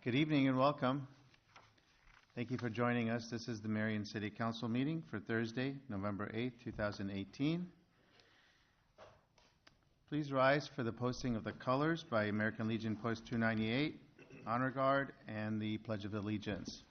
Good evening and welcome. Thank you for joining us. This is the Marion City Council meeting for Thursday, November 8th, 2018. Please rise for the posting of the colors by American Legion Post 298, Honor Guard, and the Pledge of Allegiance.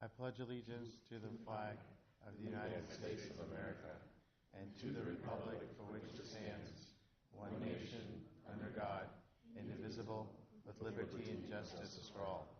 I pledge allegiance to the flag of the United States of America and to the republic for which it stands, one nation, under God, indivisible, with liberty and justice for all.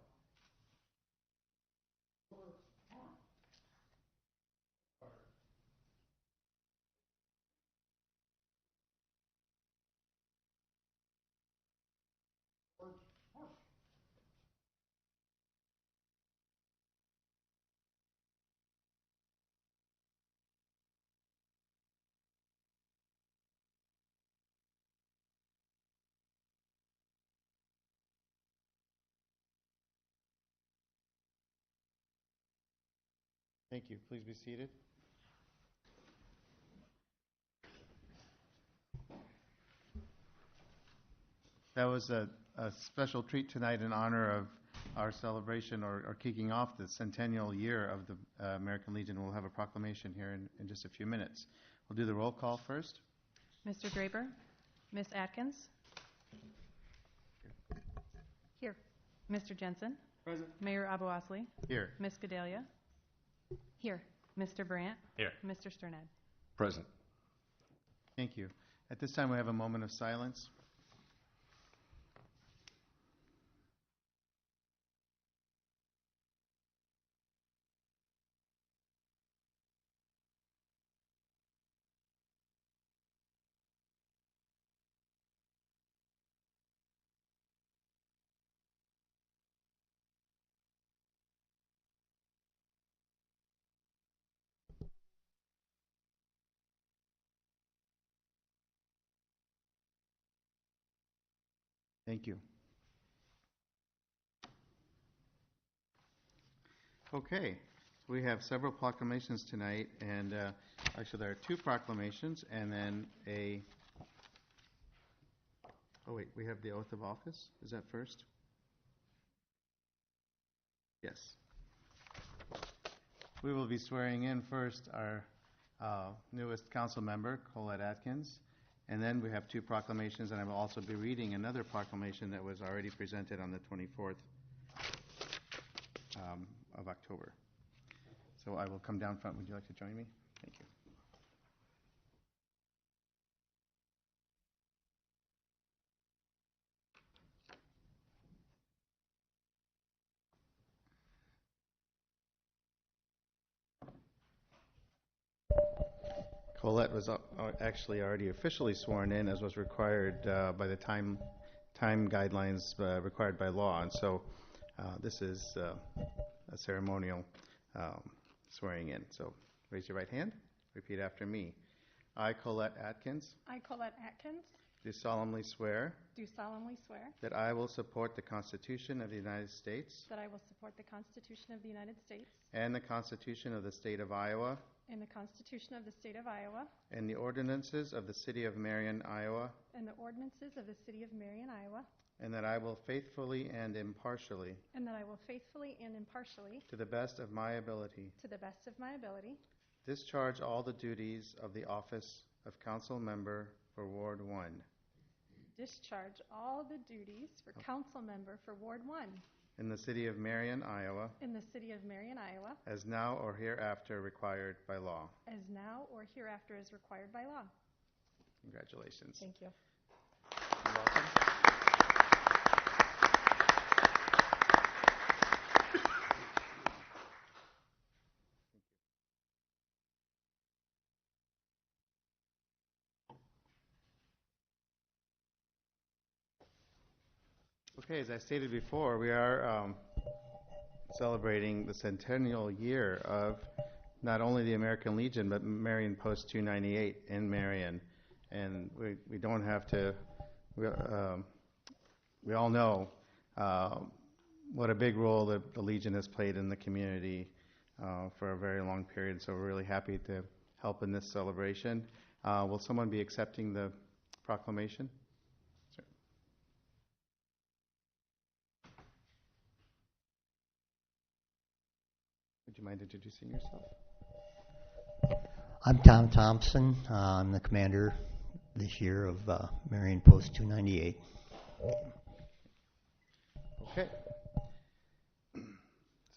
Thank you. Please be seated. That was a special treat tonight in honor of our celebration or kicking off the centennial year of the American Legion. We'll have a proclamation here in just a few minutes. We'll do the roll call first. Mr. Draper, Ms. Atkins. Here. Mr. Jensen. Present. Mayor Abu-Osley. Here. Ms. Gedalia. Here. Mr. Brandt. Here. Mr. Sternad. Present. Thank you. At this time, we have a moment of silence. Thank you. Okay, we have several proclamations tonight, and actually there are two proclamations and then we have the oath of office. Is that first? Yes. We will be swearing in first our newest council member, Colette Atkins. And then we have two proclamations, and I will also be reading another proclamation that was already presented on the 24th of October. So I will come down front. Would you like to join me? Thank you. Colette was actually already officially sworn in, as was required by the time guidelines required by law. And so this is a ceremonial swearing in. So raise your right hand. Repeat after me. I, Colette Atkins, I, Colette Atkins, do solemnly swear do solemnly swear that I will support the Constitution of the United States that I will support the Constitution of the United States and the Constitution of the State of Iowa and the Constitution of the State of Iowa and the ordinances of the City of Marion, Iowa, and the ordinances of the City of Marion, Iowa, and that I will faithfully and impartially, and that I will faithfully and impartially, to the best of my ability, to the best of my ability, discharge all the duties of the office of Council Member for Ward 1 discharge all the duties for Council Member for Ward 1 in the city of Marion, Iowa, in the city of Marion, Iowa, as now or hereafter required by law. as now or hereafter is required by law. Congratulations. Thank you. You're welcome. Okay, as I stated before, we are celebrating the centennial year of not only the American Legion, but Marion Post 298 in Marion. And we don't have to, we all know what a big role the Legion has played in the community for a very long period. So we're really happy to help in this celebration. Will someone be accepting the proclamation? Sure. Would you mind introducing yourself? I'm Tom Thompson. I'm the commander this year of Marion Post 298. Okay. This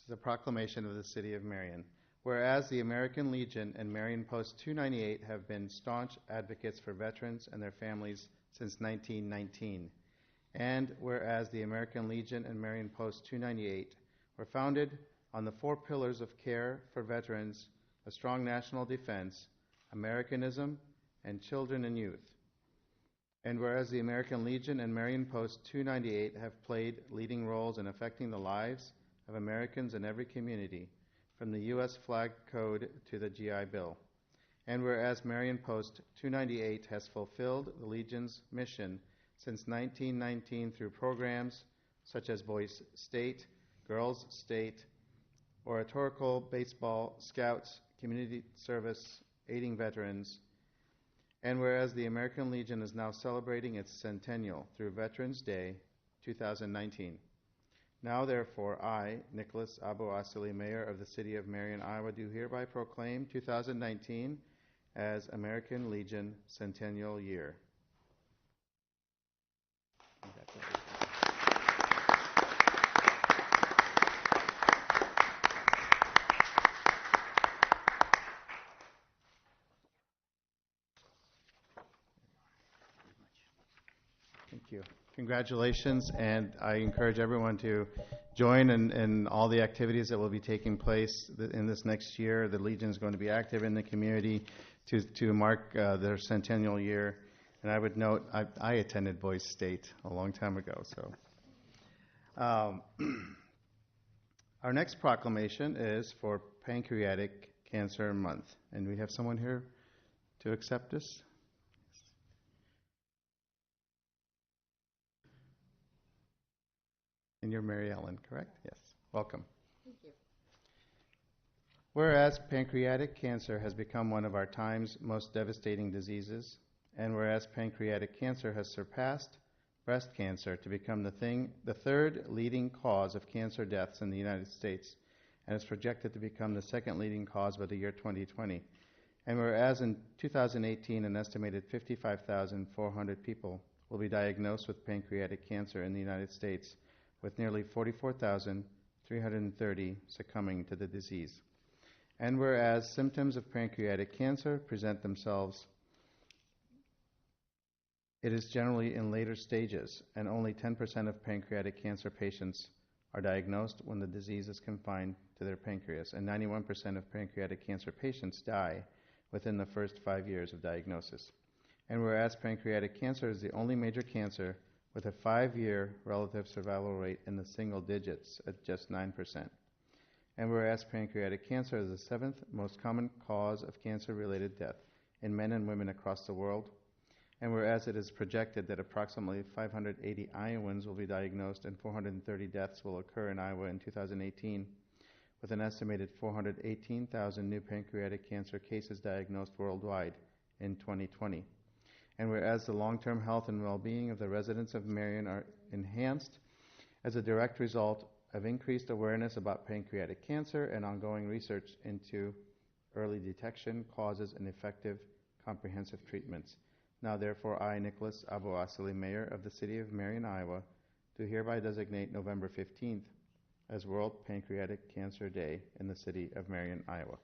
is a proclamation of the City of Marion. Whereas the American Legion and Marion Post 298 have been staunch advocates for veterans and their families since 1919. And whereas the American Legion and Marion Post 298 were founded on the 4 pillars of care for veterans, a strong national defense, Americanism, and children and youth. And whereas the American Legion and Marion Post 298 have played leading roles in affecting the lives of Americans in every community, from the U.S. Flag Code to the GI Bill. And whereas Marion Post 298 has fulfilled the Legion's mission since 1919 through programs such as Boys State, Girls State, oratorical, baseball, scouts, community service, aiding veterans. And whereas the American Legion is now celebrating its centennial through Veterans Day 2019. Now, therefore, I, Nicholas Abu-Asili, Mayor of the City of Marion, Iowa, do hereby proclaim 2019 as American Legion Centennial Year. Congratulations. Thank you. Congratulations, and I encourage everyone to join in all the activities that will be taking place in this next year. The Legion is going to be active in the community to mark their centennial year. And I would note, I attended Boys State a long time ago. So, our next proclamation is for Pancreatic Cancer Month. And we have someone here to accept this. And you're Mary Ellen, correct? Yes. Welcome. Thank you. Whereas pancreatic cancer has become one of our time's most devastating diseases, and whereas pancreatic cancer has surpassed breast cancer to become the third leading cause of cancer deaths in the United States, and is projected to become the second leading cause by the year 2020. And whereas in 2018, an estimated 55,400 people will be diagnosed with pancreatic cancer in the United States, with nearly 44,330 succumbing to the disease. And whereas symptoms of pancreatic cancer present themselves, it is generally in later stages, and only 10% of pancreatic cancer patients are diagnosed when the disease is confined to their pancreas, and 91% of pancreatic cancer patients die within the first 5 years of diagnosis. And whereas pancreatic cancer is the only major cancer with a 5-year relative survival rate in the single digits at just 9%. And whereas pancreatic cancer is the 7th most common cause of cancer-related death in men and women across the world, and whereas it is projected that approximately 580 Iowans will be diagnosed and 430 deaths will occur in Iowa in 2018, with an estimated 418,000 new pancreatic cancer cases diagnosed worldwide in 2020. And whereas the long-term health and well-being of the residents of Marion are enhanced as a direct result of increased awareness about pancreatic cancer and ongoing research into early detection, causes, and effective comprehensive treatments. Now, therefore, I, Nicholas Abu-Asili, Mayor of the City of Marion, Iowa, do hereby designate November 15th as World Pancreatic Cancer Day in the city of Marion, Iowa.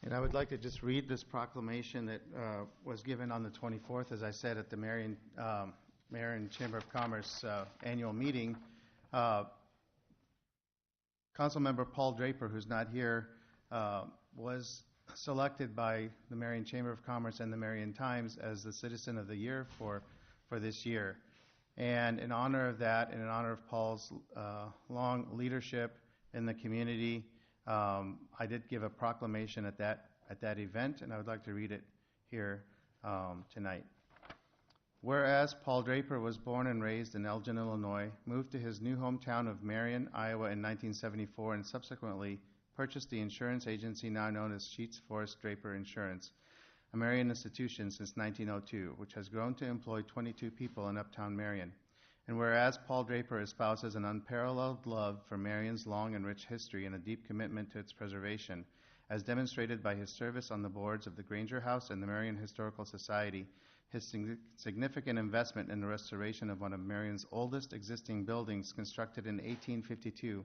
And I would like to just read this proclamation that was given on the 24th, as I said, at the Marion Chamber of Commerce annual meeting. Councilmember Paul Draper, who's not here, was selected by the Marion Chamber of Commerce and the Marion Times as the Citizen of the Year for this year. And in honor of that, and in honor of Paul's long leadership in the community, I did give a proclamation at that event, and I would like to read it here tonight. Whereas Paul Draper was born and raised in Elgin, Illinois, moved to his new hometown of Marion, Iowa in 1974, and subsequently purchased the insurance agency now known as Sheets Forrest Draper Insurance, a Marion institution since 1902, which has grown to employ 22 people in uptown Marion. And whereas Paul Draper espouses an unparalleled love for Marion's long and rich history and a deep commitment to its preservation, as demonstrated by his service on the boards of the Granger House and the Marion Historical Society, his significant investment in the restoration of one of Marion's oldest existing buildings constructed in 1852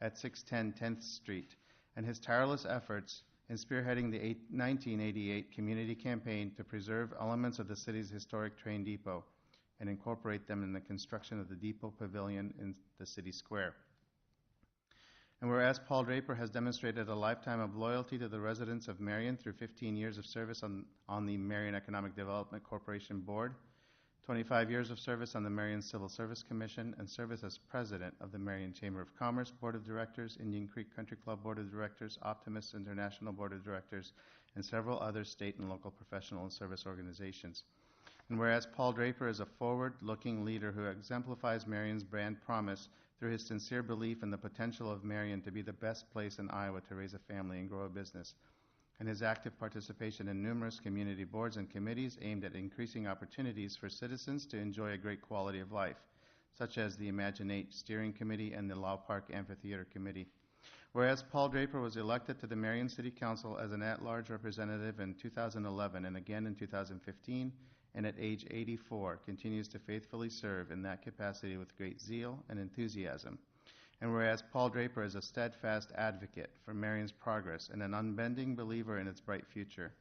at 610 10th Street, and his tireless efforts in spearheading the 1988 community campaign to preserve elements of the city's historic train depot and incorporate them in the construction of the depot pavilion in the city square. And whereas Paul Draper has demonstrated a lifetime of loyalty to the residents of Marion through 15 years of service on the Marion Economic Development Corporation Board, 25 years of service on the Marion Civil Service Commission, and service as president of the Marion Chamber of Commerce Board of Directors, Indian Creek Country Club Board of Directors, Optimist International Board of Directors, and several other state and local professional and service organizations. And whereas Paul Draper is a forward-looking leader who exemplifies Marion's brand promise through his sincere belief in the potential of Marion to be the best place in Iowa to raise a family and grow a business, and his active participation in numerous community boards and committees aimed at increasing opportunities for citizens to enjoy a great quality of life, such as the Imaginate Steering Committee and the Law Park Amphitheater Committee. Whereas Paul Draper was elected to the Marion City Council as an at-large representative in 2011 and again in 2015, and at age 84 continues to faithfully serve in that capacity with great zeal and enthusiasm. And whereas Paul Draper is a steadfast advocate for Marion's progress and an unbending believer in its bright future,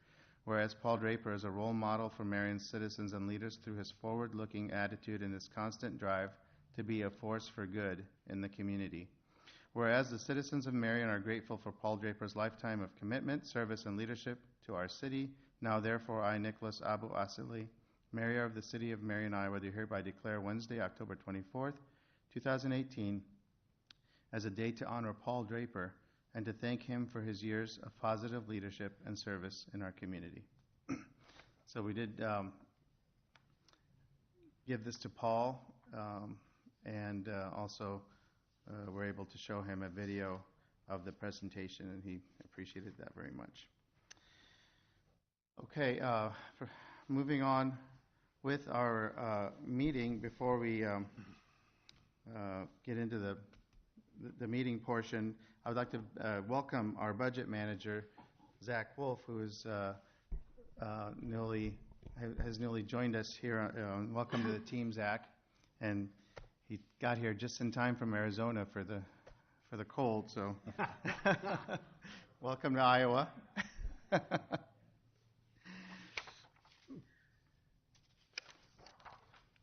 whereas Paul Draper is a role model for Marion's citizens and leaders through his forward-looking attitude and his constant drive to be a force for good in the community. Whereas the citizens of Marion are grateful for Paul Draper's lifetime of commitment, service, and leadership to our city, now therefore I, Nicholas Abu Asili, Mayor of the City of Marion, Iowa, do hereby declare Wednesday, October 24th, 2018, as a day to honor Paul Draper and to thank him for his years of positive leadership and service in our community. So we did give this to Paul, and also were able to show him a video of the presentation, and he appreciated that very much. Okay, moving on with our meeting, before we get into the meeting portion, I would like to welcome our budget manager, Zach Wolf, who is has newly joined us here. Welcome to the team, Zach. And he got here just in time from Arizona for the cold, so welcome to Iowa.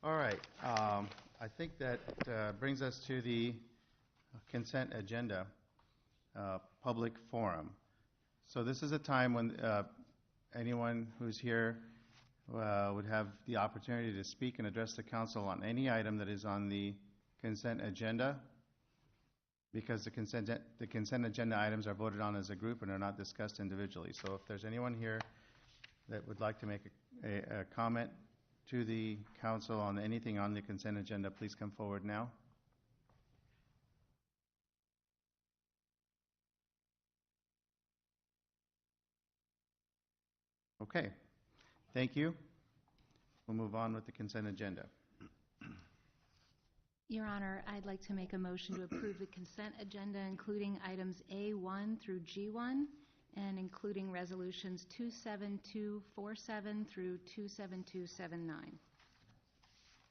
All right. I think that brings us to the consent agenda, public forum. So this is a time when anyone who's here would have the opportunity to speak and address the council on any item that is on the consent agenda, because the consent agenda items are voted on as a group and are not discussed individually. So if there's anyone here that would like to make a comment to the council on anything on the consent agenda, please come forward now. Okay, thank you. We'll move on with the consent agenda. Your Honor, I'd like to make a motion to approve the consent agenda, including items A1 through G1, and including resolutions 27247 through 27279.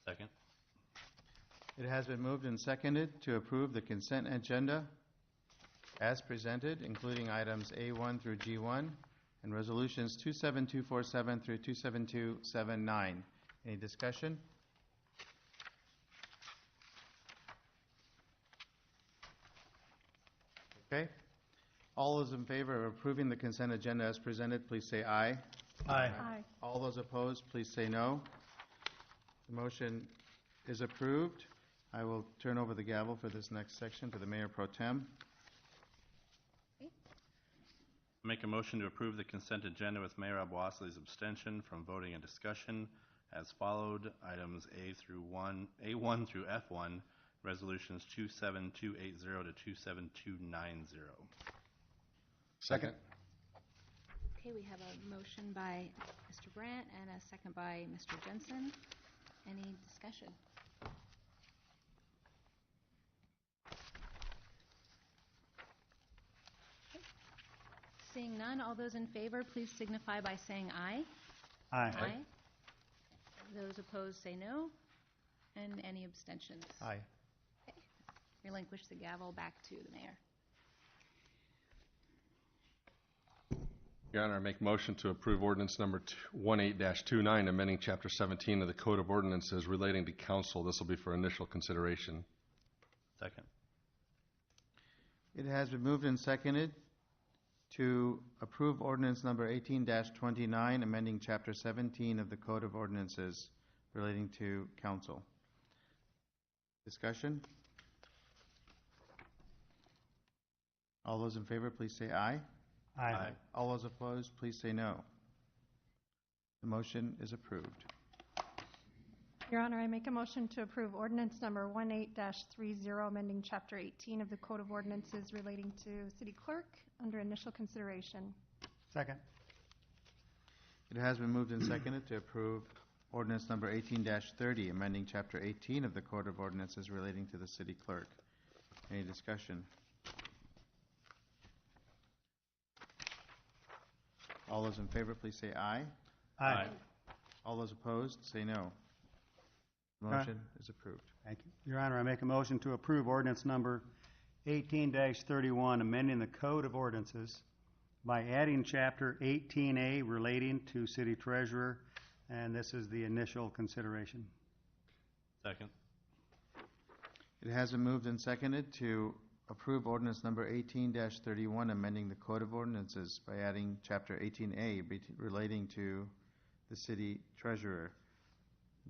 Second. It has been moved and seconded to approve the consent agenda as presented, including items A1 through G1 and resolutions 27247 through 27279. Any discussion? Okay. All those in favor of approving the consent agenda as presented, please say aye. Aye. Aye. All those opposed, please say no. The motion is approved. I will turn over the gavel for this next section to the Mayor Pro Tem. Make a motion to approve the consent agenda with Mayor Abwasli's abstention from voting and discussion as followed. Items A1 through F1, resolutions 27280 to 27290. Second. Okay, we have a motion by Mr. Brandt and a second by Mr. Jensen. Any discussion? Okay. Seeing none, all those in favor, please signify by saying aye. Aye. Those opposed say no. And any abstentions? Aye. Okay. Relinquish the gavel back to the mayor. Your Honor, I make motion to approve ordinance number 18-29, amending Chapter 17 of the Code of Ordinances relating to council. This will be for initial consideration. Second. It has been moved and seconded to approve ordinance number 18-29, amending Chapter 17 of the Code of Ordinances relating to council. Discussion? All those in favor, please say aye. Aye. All those opposed, please say no. The motion is approved. Your Honor, I make a motion to approve ordinance number 18-30, amending Chapter 18 of the Code of Ordinances relating to city clerk under initial consideration. Second. It has been moved and seconded to approve ordinance number 18-30, amending Chapter 18 of the Code of Ordinances relating to the city clerk. Any discussion? All those in favor, please say aye. Aye. All those opposed, say no. The motion is approved. Thank you. Your Honor, I make a motion to approve ordinance number 18-31, amending the Code of Ordinances by adding Chapter 18A relating to city treasurer, and this is the initial consideration. Second. It has been moved and seconded to approve ordinance number 18-31, amending the Code of Ordinances by adding Chapter 18A relating to the city treasurer.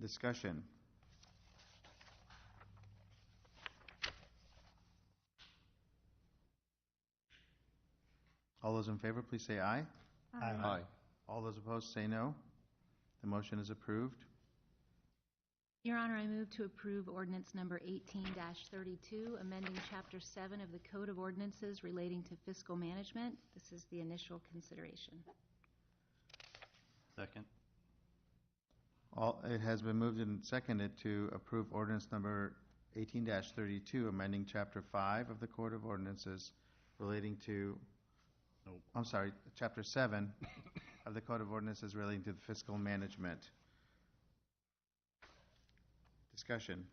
Discussion. All those in favor, please say aye. Aye. All those opposed, say no. The motion is approved. Your Honor, I move to approve ordinance number 18-32, amending Chapter 7 of the Code of Ordinances relating to fiscal management. This is the initial consideration. Second. It has been moved and seconded to approve ordinance number 18-32, amending Chapter 5 of the Code of Ordinances relating to, Nope. I'm sorry, Chapter 7 of the Code of Ordinances relating to the fiscal management. Discussion.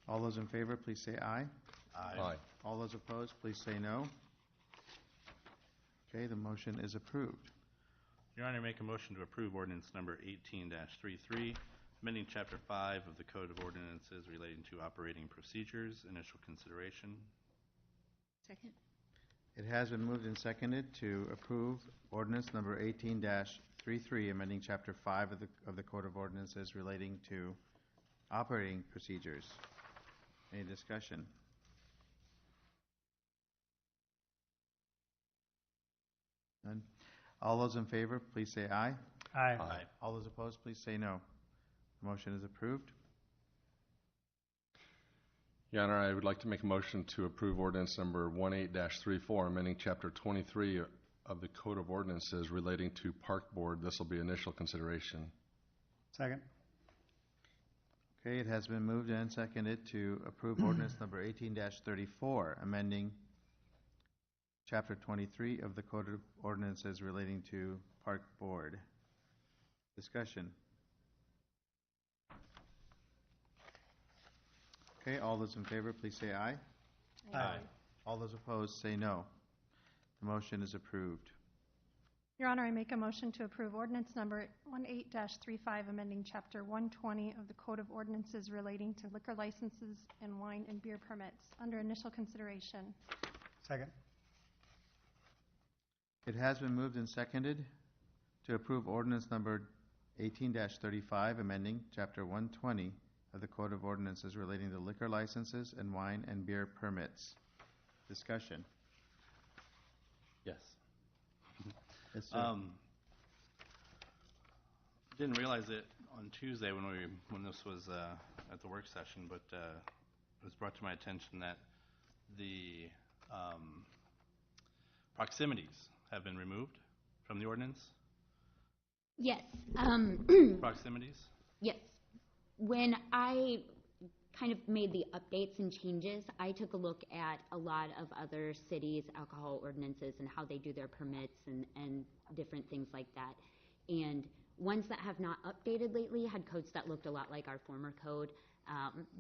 All those in favor, please say aye. Aye. All those opposed, please say no. Okay, the motion is approved. Your Honor, make a motion to approve ordinance number 18-33, amending Chapter 5 of the Code of Ordinances relating to operating procedures, initial consideration. Second. It has been moved and seconded to approve ordinance number 18-33, amending Chapter 5 of the Code of Ordinances relating to operating procedures. Any discussion? None? All those in favor, please say aye. Aye. All those opposed, please say no. The motion is approved. Your Honor, I would like to make a motion to approve ordinance number 18-34, amending Chapter 23 of the Code of Ordinances relating to Park Board. This will be initial consideration. Second. Okay, it has been moved and seconded to approve ordinance number 18-34, amending Chapter 23 of the Code of Ordinances relating to Park Board. Discussion. Okay, all those in favor, please say aye. Aye. All those opposed, say no. The motion is approved. Your Honor, I make a motion to approve ordinance number 18-35, amending Chapter 120 of the Code of Ordinances relating to liquor licenses and wine and beer permits under initial consideration. Second. It has been moved and seconded to approve ordinance number 18-35, amending Chapter 120 of the Code of Ordinances relating to liquor licenses and wine and beer permits. Discussion. Yes. Yes, sir. Didn't realize it on Tuesday when this was at the work session, but it was brought to my attention that the proximities have been removed from the ordinance. Yes. Proximities? Yes. When I kind of made the updates and changes, I took a look at a lot of other cities' alcohol ordinances and how they do their permits and different things like that. And ones that have not updated lately had codes that looked a lot like our former code.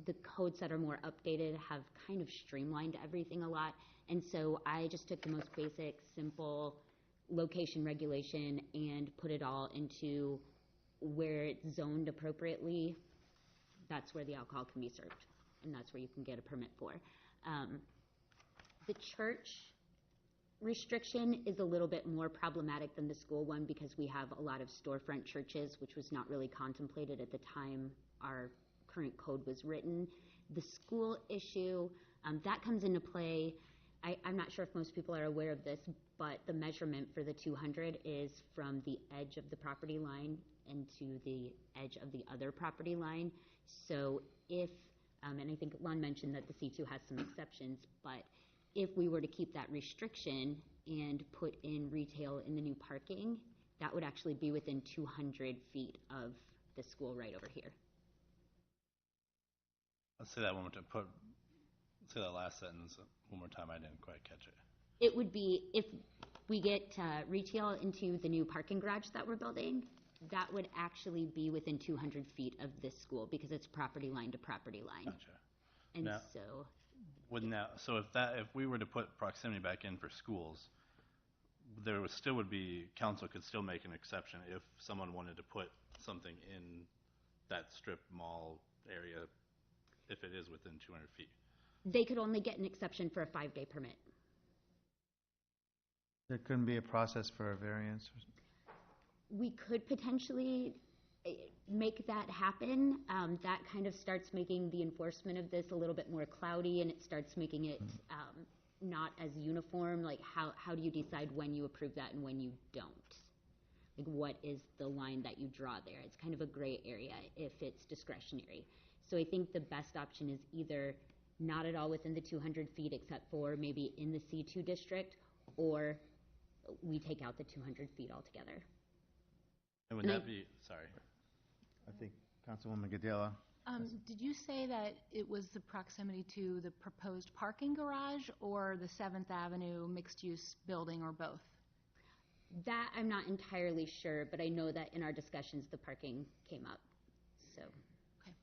The codes that are more updated have kind of streamlined everything a lot. And so I just took the most basic, simple location regulation and put it all into where it's zoned appropriately. That's where the alcohol can be served, and that's where you can get a permit for. The church restriction is a little bit more problematic than the school one because we have a lot of storefront churches, which was not really contemplated at the time our current code was written. The school issue, that comes into play. I'm not sure if most people are aware of this, but the measurement for the 200 is from the edge of the property line and to the edge of the other property line. So if, and I think Lon mentioned that the C2 has some exceptions, but if we were to keep that restriction and put in retail in the new parking, that would actually be within 200 feet of the school right over here. Let's say that one more time. Say that last sentence one more time. I didn't quite catch it. It would be, if we get retail into the new parking garage that we're building, that would actually be within 200 feet of this school because it's property line to property line. Gotcha. And Now, so, so if we were to put proximity back in for schools, there would be, council could still make an exception if someone wanted to put something in that strip mall area if it is within 200 feet. they could only get an exception for a 5-day permit. There couldn't be a process for a variance? We could potentially make that happen. That kind of starts making the enforcement of this a little bit more cloudy, and it starts making it not as uniform. Like, how do you decide when you approve that and when you don't? Like, what is the line that you draw there? It's kind of a gray area if it's discretionary. So I think the best option is either not at all within the 200 feet except for maybe in the C2 district, or we take out the 200 feet altogether. And would that be, sorry. I think Councilwoman Gadela. Did you say that it was the proximity to the proposed parking garage or the 7th Avenue mixed-use building, or both? That I'm not entirely sure, but I know that in our discussions the parking came up. So. Okay.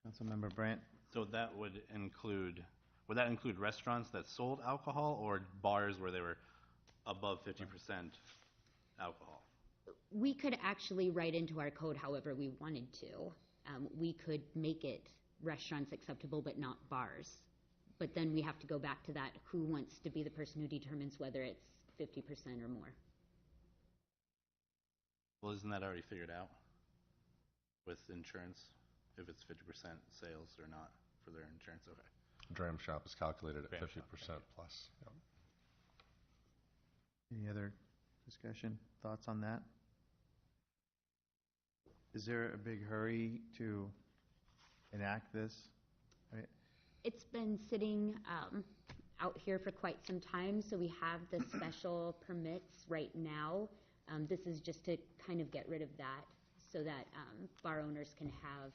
Councilmember Brandt. So that would that include restaurants that sold alcohol or bars where they were above 50% alcohol? We could actually write into our code however we wanted to. We could make it restaurants acceptable but not bars. But then we have to go back to that, who wants to be the person who determines whether it's 50% or more. Well, isn't that already figured out with insurance, if it's 50% sales or not for their insurance? Okay. Dram shop is calculated at Dram 50% shop, okay. plus. Yep. Any other discussion, thoughts on that? Is there a big hurry to enact this? It's been sitting out here for quite some time, so we have the special permits right now. This is just to kind of get rid of that so that bar owners can have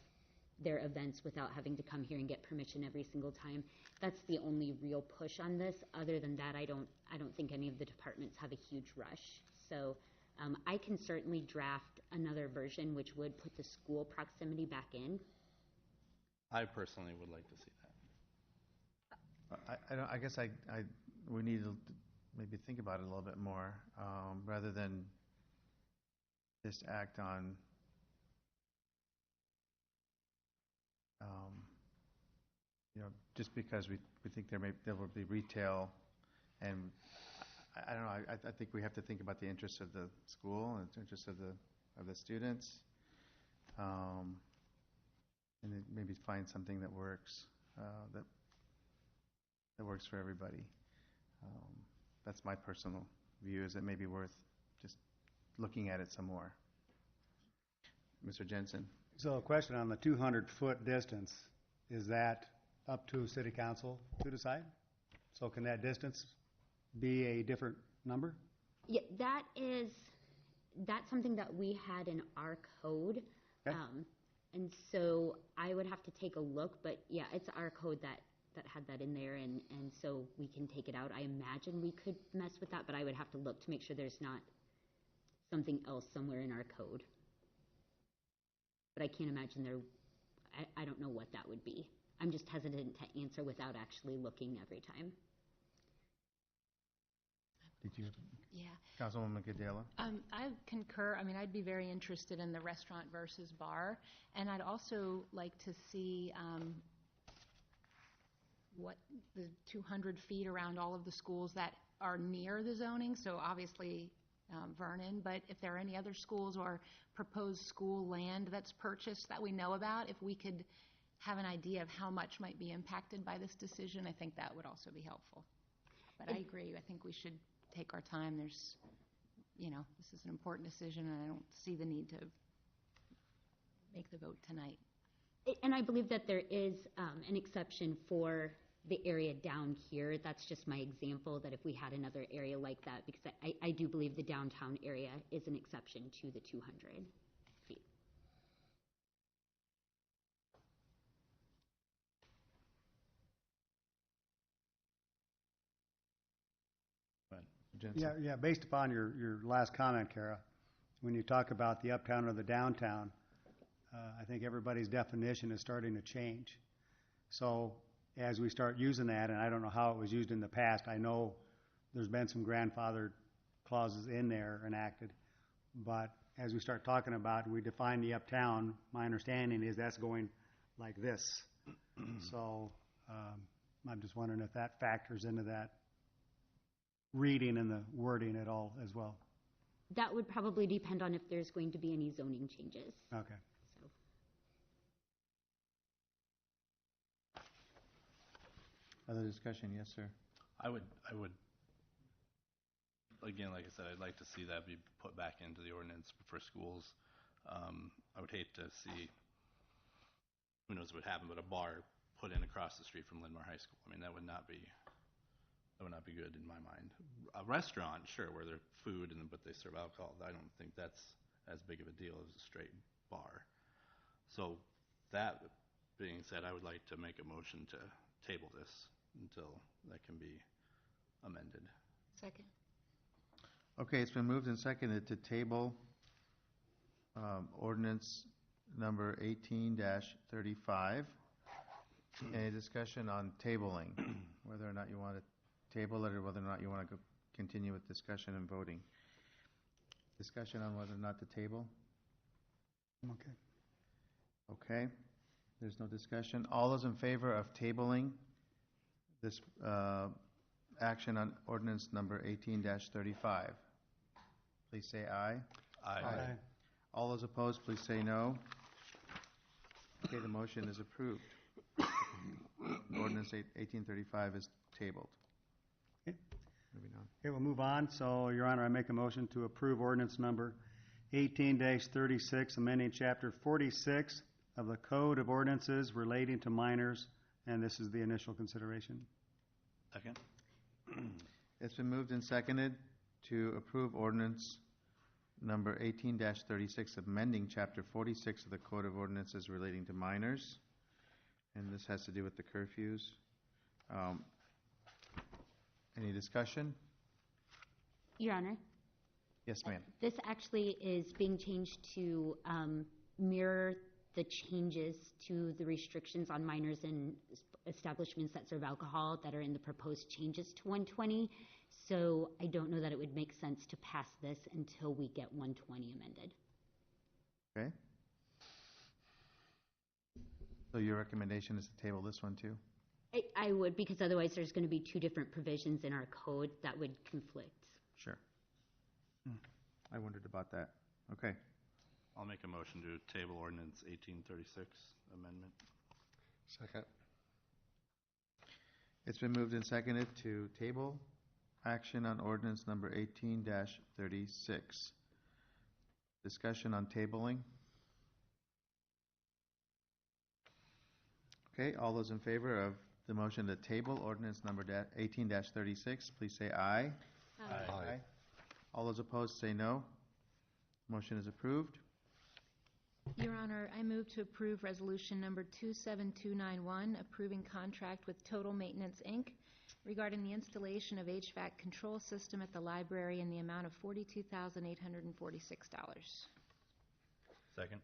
their events without having to come here and get permission every single time. That's the only real push on this. Other than that, I don't think any of the departments have a huge rush. So I can certainly draft another version which would put the school proximity back in. I personally would like to see that. I guess we need to maybe think about it a little bit more, rather than just act on just because we think there will be retail, and I don't know. I think we have to think about the interests of the school and the interests of the students, and then maybe find something that works that works for everybody. That's my personal view. Is it may be worth just looking at it some more. Mr. Jensen. So a question on the 200-foot distance, is that up to City Council to decide? So can that distance be a different number? Yeah, that's something that we had in our code. Okay. And so I would have to take a look, but yeah, it's our code that had that in there, and so we can take it out. I imagine we could mess with that, but I would have to look to make sure there's not something else somewhere in our code. But I can't imagine I don't know what that would be. I'm just hesitant to answer without actually looking every time. Did you, Yeah. Councilwoman Gadela? I concur. I mean, I'd be very interested in the restaurant versus bar, and I'd also like to see what the 200 feet around all of the schools that are near the zoning, so obviously Vernon, but if there are any other schools or proposed school land that's purchased that we know about, if we could have an idea of how much might be impacted by this decision, I think that would also be helpful. But I agree. I think we should take our time. There's, this is an important decision, and I don't see the need to make the vote tonight. And I believe that there is an exception for the area down here. That's just my example, that if we had another area like that, because I do believe the downtown area is an exception to the 200 feet. Jensen? Yeah, based upon your last comment, Kara, when you talk about the uptown or the downtown, I think everybody's definition is starting to change. So as we start using that, and I don't know how it was used in the past, I know there's been some grandfathered clauses in there enacted, but as we start talking about, we define the uptown, my understanding is that's going like this. So I'm just wondering if that factors into that reading and the wording at all as well. That would probably depend on if there's going to be any zoning changes. Okay. Other discussion? Yes, sir. I would, again, like I said, I'd like to see that be put back into the ordinance for schools. I would hate to see, who knows what would happen, but a bar put in across the street from Linn-Mar High School. I mean, that would not be good in my mind. A restaurant, sure, where there's food but they serve alcohol, I don't think that's as big of a deal as a straight bar. So that being said, I would like to make a motion to table this until that can be amended. Second. Okay, it's been moved and seconded to table ordinance number 18-35. Any discussion on tabling, whether or not you want to table it or whether or not you want to continue with discussion and voting? Discussion on whether or not to table? Okay. Okay, there's no discussion. All those in favor of tabling this action on ordinance number 18-35, please say aye. Aye. All those opposed, please say no. Okay, the motion is approved. Ordinance 1835 is tabled. Okay. Moving on. Okay, we'll move on. So, Your Honor, I make a motion to approve ordinance number 18-36, amending Chapter 46 of the Code of Ordinances relating to minors, and this is the initial consideration. Second? It's been moved and seconded to approve ordinance number 18-36, amending Chapter 46 of the Code of Ordinances relating to minors. And this has to do with the curfews. Any discussion? Your Honor, Yes, ma'am. this actually is being changed to mirror the changes to the restrictions on minors in establishments that serve alcohol that are in the proposed changes to 120. So I don't know that it would make sense to pass this until we get 120 amended. Okay. So your recommendation is to table this one too? I would, because otherwise there's going to be two different provisions in our code that would conflict. Sure. I wondered about that. Okay. I'll make a motion to table ordinance 1836 amendment. Second. It's been moved and seconded to table action on ordinance number 18-36. Discussion on tabling. Okay, all those in favor of the motion to table ordinance number 18-36, please say aye. Aye. All those opposed say no. Motion is approved. Your Honor, I move to approve resolution number 27291, approving contract with Total Maintenance, Inc. regarding the installation of HVAC control system at the library in the amount of $42,846. Second.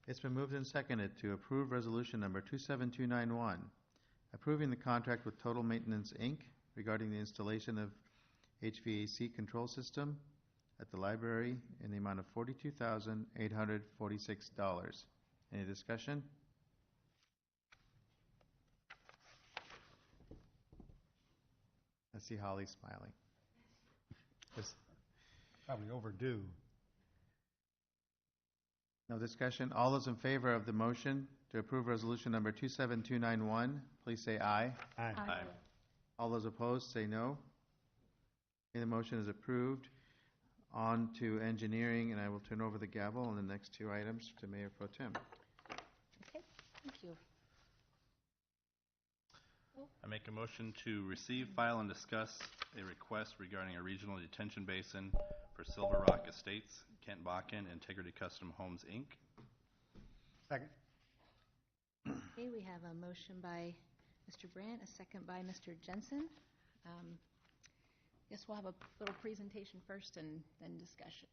It's been moved and seconded to approve resolution number 27291, approving the contract with Total Maintenance, Inc. regarding the installation of HVAC control system at the library in the amount of $42,846. Any discussion? I see Holly smiling. Probably overdue. No discussion. All those in favor of the motion to approve resolution number 27291, please say aye. Aye. Aye. All those opposed say no. Okay, the motion is approved. On to engineering, and I will turn over the gavel on the next two items to Mayor Pro Tem. Okay, thank you. I make a motion to receive, file, and discuss a request regarding a regional detention basin for Silver Rock Estates, Kent Bakken, Integrity Custom Homes, Inc. Second. Okay, we have a motion by Mr. Brandt, a second by Mr. Jensen. Guess we'll have a little presentation first and then discussion.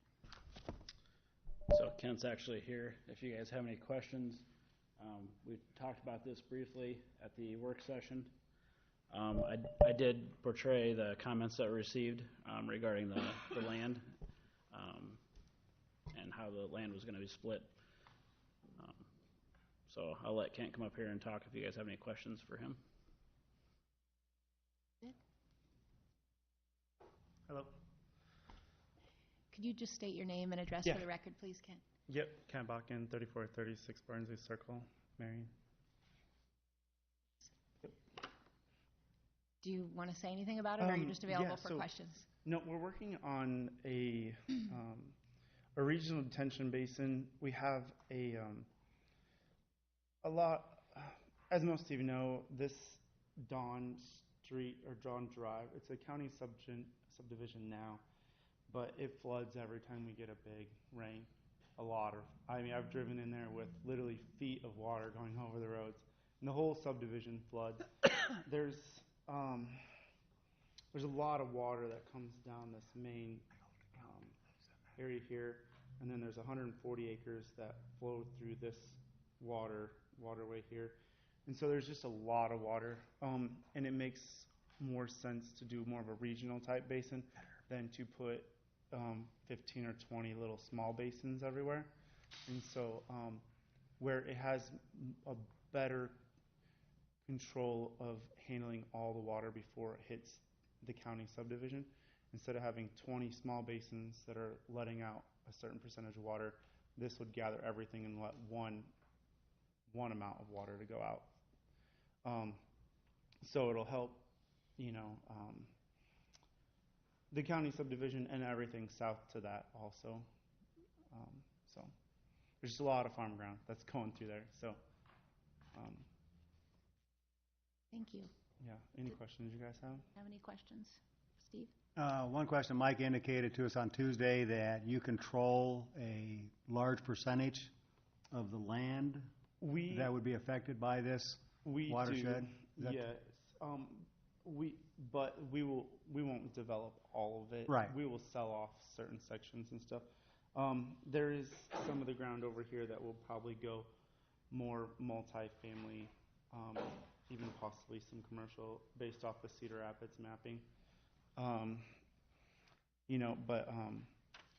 So Kent's actually here if you guys have any questions. We talked about this briefly at the work session. I did portray the comments that were received regarding the land and how the land was going to be split. So I'll let Kent come up here and talk if you guys have any questions for him. Hello. Could you just state your name and address Yeah. for the record, please, Kent? Yep, Kent Bakken, 3436 Barnsley Circle, Marion. Do you want to say anything about it, or are you just available for questions? No, we're working on a regional detention basin. We have a lot, as most of you know, this Dawn Street or Dawn Drive, it's a county subdivision now, but it floods every time we get a big rain. I've driven in there with literally feet of water going over the roads, and the whole subdivision floods. There's a lot of water that comes down this main area here, and then there's 140 acres that flow through this waterway here, and so there's just a lot of water, and it makes more sense to do more of a regional type basin than to put 15 or 20 little small basins everywhere. And so where it has a better control of handling all the water before it hits the county subdivision, instead of having 20 small basins that are letting out a certain percentage of water, this would gather everything and let one amount of water to go out. So it'll help, the county subdivision and everything south to that also. So there's just a lot of farm ground that's going through there. So Thank you. Yeah, any questions you guys have? Have any questions? Steve? One question, Mike indicated to us on Tuesday that you control a large percentage of the land We that would be affected by this we watershed? Is do, that- yes. We won't develop all of it. Right. We will sell off certain sections and stuff. There is some of the ground over here that will probably go more multi-family, even possibly some commercial based off the Cedar Rapids mapping.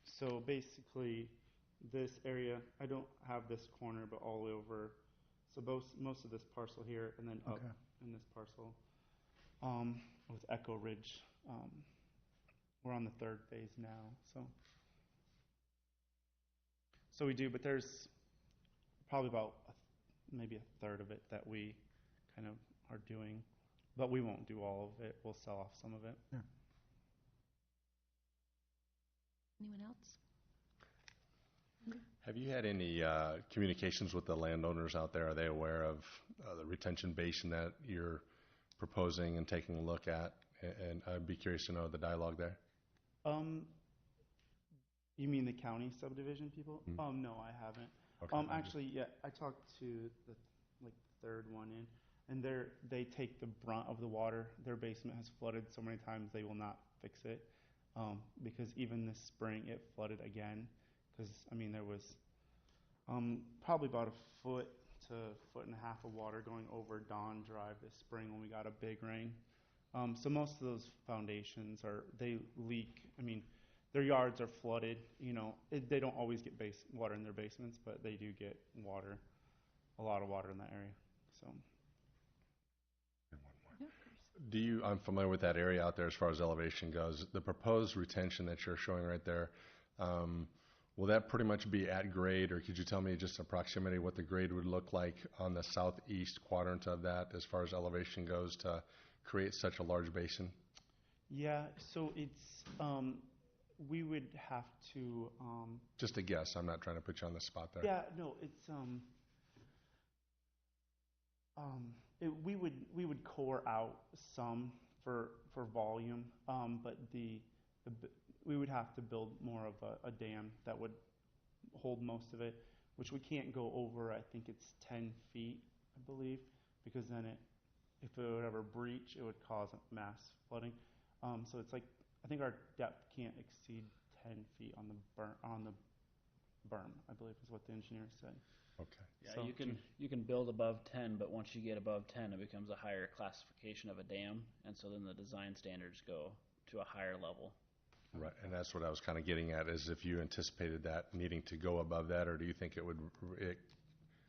So basically this area, I don't have this corner, but all the way over, so most of this parcel here and then up Okay. in this parcel, with Echo Ridge, we're on the third phase now, so we do, but there's probably about maybe a third of it that we kind of are doing, but we won't do all of it. We'll sell off some of it. Yeah. Anyone else? Have you had any communications with the landowners out there? Are they aware of the retention basin that you're proposing and taking a look at? And I'd be curious to know the dialogue there. You mean the county subdivision people? Mm-hmm. No, I haven't. Okay, Actually, yeah, I talked to the third one in, and they take the brunt of the water. Their basement has flooded so many times they will not fix it, because even this spring it flooded again. Because there was probably about a foot to foot and a half of water going over Dawn Drive this spring when we got a big rain. So most of those foundations they leak. Their yards are flooded. They don't always get water in their basements, but they do get water, a lot of water in that area. So. I'm familiar with that area out there as far as elevation goes. The proposed retention that you're showing right there, will that pretty much be at grade, or could you tell me just approximately what the grade would look like on the southeast quadrant of that as far as elevation goes to create such a large basin? Yeah, so it's, we would have to, Just a guess. I'm not trying to put you on the spot there. yeah, no, it's, we would core out some for volume, but we would have to build more of a dam that would hold most of it, which we can't go over. I think it's 10 feet, I believe, because then if it would ever breach, it would cause mass flooding. So it's like, I think our depth can't exceed 10 feet on the berm, I believe is what the engineers said. Okay. Yeah, So- you can build above 10, but once you get above 10, it becomes a higher classification of a dam, and so then the design standards go to a higher level. Right, and that's what I was kind of getting at, is if you anticipated that needing to go above that, or do you think it would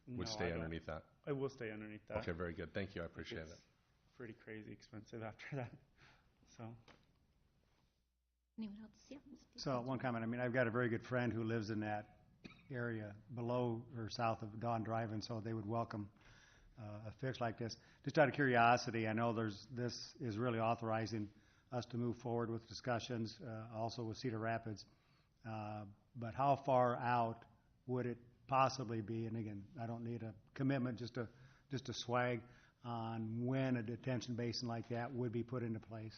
No, stay I don't. underneath that? It will stay underneath that. Okay, very good. Thank you. I appreciate It's it. pretty crazy expensive after that. So, Anyone else? Yeah. Steve. So one comment, I've got a very good friend who lives in that area below or south of Dawn Drive, and so they would welcome a fix like this. Just out of curiosity, I know this is really authorizing us to move forward with discussions, also with Cedar Rapids. But how far out would it possibly be? And again, I don't need a commitment, just a swag on when a detention basin like that would be put into place.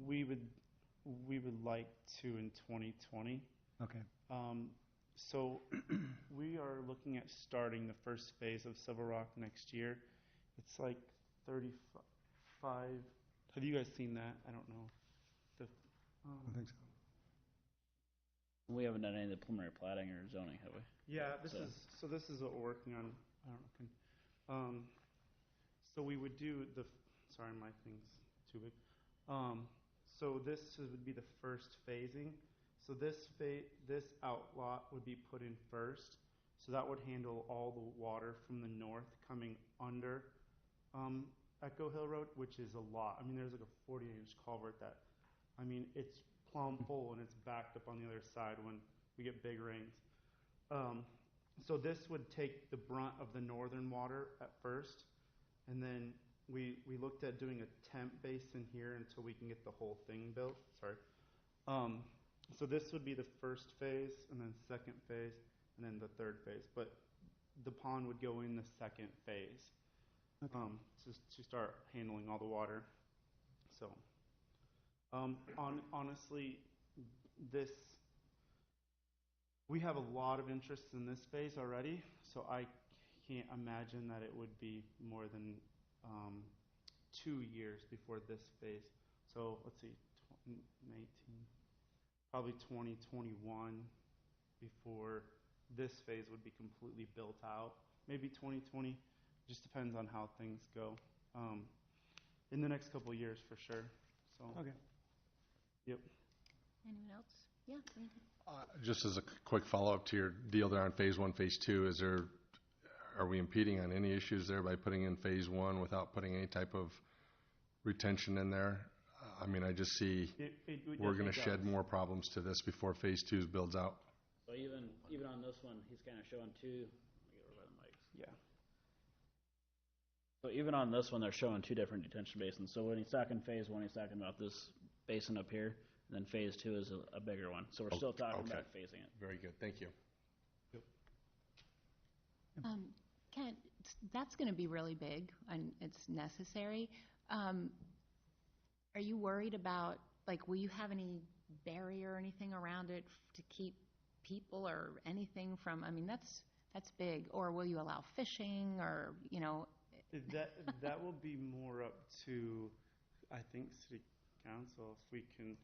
we would like to in 2020. Okay. So we are looking at starting the first phase of Silver Rock next year. It's like 35. Have you guys seen that? I don't know. I think so. We haven't done any of the preliminary plating or zoning, have we? Yeah, this So- is what we're working on. I don't know. So we would do sorry, my thing's too big. So this would be the first phasing. So this outlot would be put in first. So that would handle all the water from the north coming under Echo Hill Road, which is a lot. There's like a 40-inch culvert that, it's plumb full and it's backed up on the other side when we get big rains. So this would take the brunt of the northern water at first, and then we looked at doing a temp basin here until we can get the whole thing built. Sorry. So this would be the first phase, and then second phase, and then the third phase. But the pond would go in the second phase. to start handling all the water. So, honestly, this we have a lot of interest in this phase already, so I can't imagine that it would be more than 2 years before this phase. So let's see, 19, probably 2021 before this phase would be completely built out. Maybe 2020, just depends on how things go. In the next couple of years, for sure. So. Okay. Yep. Anyone else? Yeah, go ahead. Just as a quick follow-up to your deal there on phase 1, phase 2, are we impeding on any issues there by putting in phase 1 without putting any type of retention in there? I mean, I just see we're going to shed more problems to this before phase 2 builds out. So even on this one, he's kind of showing two. Let me get over by the mics. Yeah. So even on this one, they're showing two different detention basins. So when he's talking phase 1, he's talking about this basin up here, and then phase 2 is a bigger one. So we're still talking about phasing it. Very good. Thank you. Kent, that's going to be really big, and it's necessary. Are you worried about, like, will you have any barrier or anything around it to keep people or anything from, I mean, that's big. Or will you allow fishing or, you know? That will be more up to, I think, city council, if we can,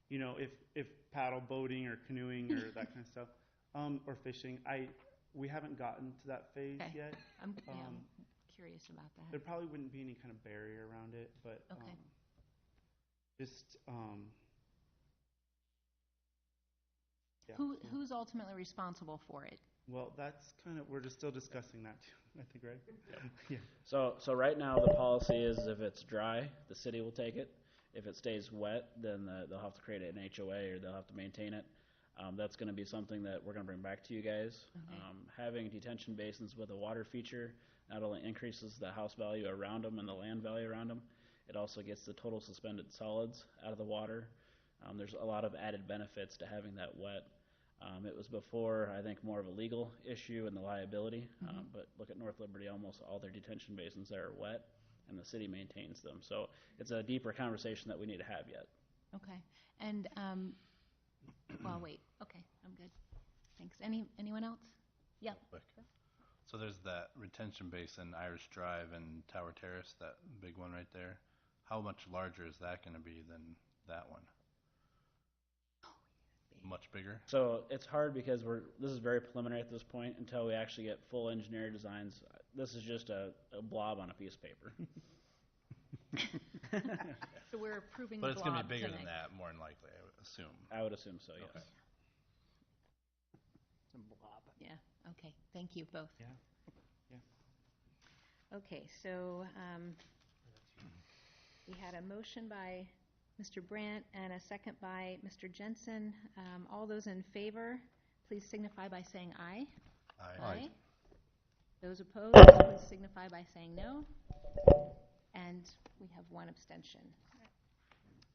you know, if paddle boating or canoeing or that kind of stuff, or fishing. We haven't gotten to that phase yet. I'm curious about that. There probably wouldn't be any kind of barrier around it, but just yeah. Who's ultimately responsible for it? Well, that's kind of, we're just still discussing that too, I think, right? Yeah. So right now the policy is if it's dry, the city will take it. If it stays wet, then they'll have to create an HOA or they'll have to maintain it. That's going to be something that we're going to bring back to you guys. Okay. Having detention basins with a water feature not only increases the house value around them and the land value around them, it also gets the total suspended solids out of the water. There's a lot of added benefits to having that wet. It was before, I think, more of a legal issue and the liability, but look at North Liberty, almost all their detention basins there are wet, and the city maintains them. So it's a deeper conversation that we need to have yet. Okay. And, well, wait. Okay, I'm good. Thanks. Anyone else? Yeah. Quick. So there's that retention basin, Irish Drive and Tower Terrace, that big one right there. How much larger is that going to be than that one? Much bigger? So it's hard because this is very preliminary at this point until we actually get full engineer designs. This is just a blob on a piece of paper. So we're approving But the it's blob going to be bigger tonight. than that, more than likely, I would assume. I would assume so, yes. Okay. It's a blob. Yeah. Okay. Thank you both. Yeah. Okay. So we had a motion by Mr. Brandt and a second by Mr. Jensen. All those in favor, please signify by saying aye. Aye. Those opposed, please signify by saying no. And we have one abstention.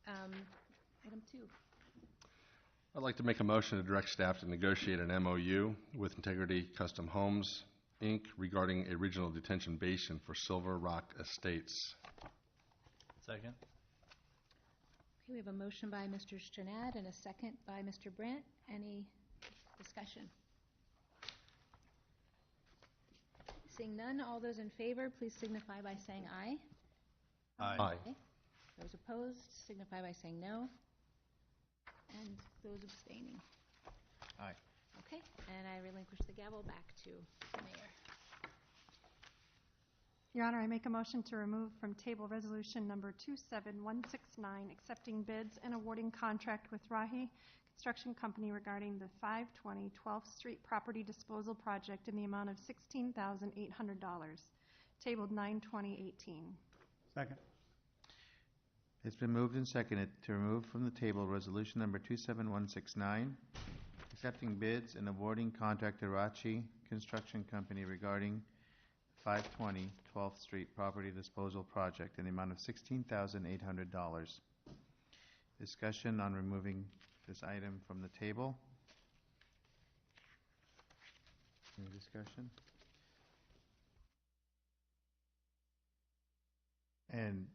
Item 2. I'd like to make a motion to direct staff to negotiate an MOU with Integrity Custom Homes, Inc. regarding a regional detention basin for Silver Rock Estates. Second? Okay, we have a motion by Mr. Stranad and a second by Mr. Brandt. Any discussion? Seeing none, all those in favor, please signify by saying aye. Aye. Those opposed, signify by saying no. And those abstaining. Aye. Okay, and I relinquish the gavel back to the mayor. Your Honor, I make a motion to remove from table resolution number 27169, accepting bids and awarding contract with Rahi Construction Company regarding the 520 12th Street property disposal project in the amount of $16,800, tabled 9/20/18. Second. It's been moved and seconded to remove from the table resolution number 27169, accepting bids and awarding contract to Rachi Construction Company regarding 520 12th Street property disposal project in the amount of $16,800. Discussion on removing this item from the table. Any discussion? And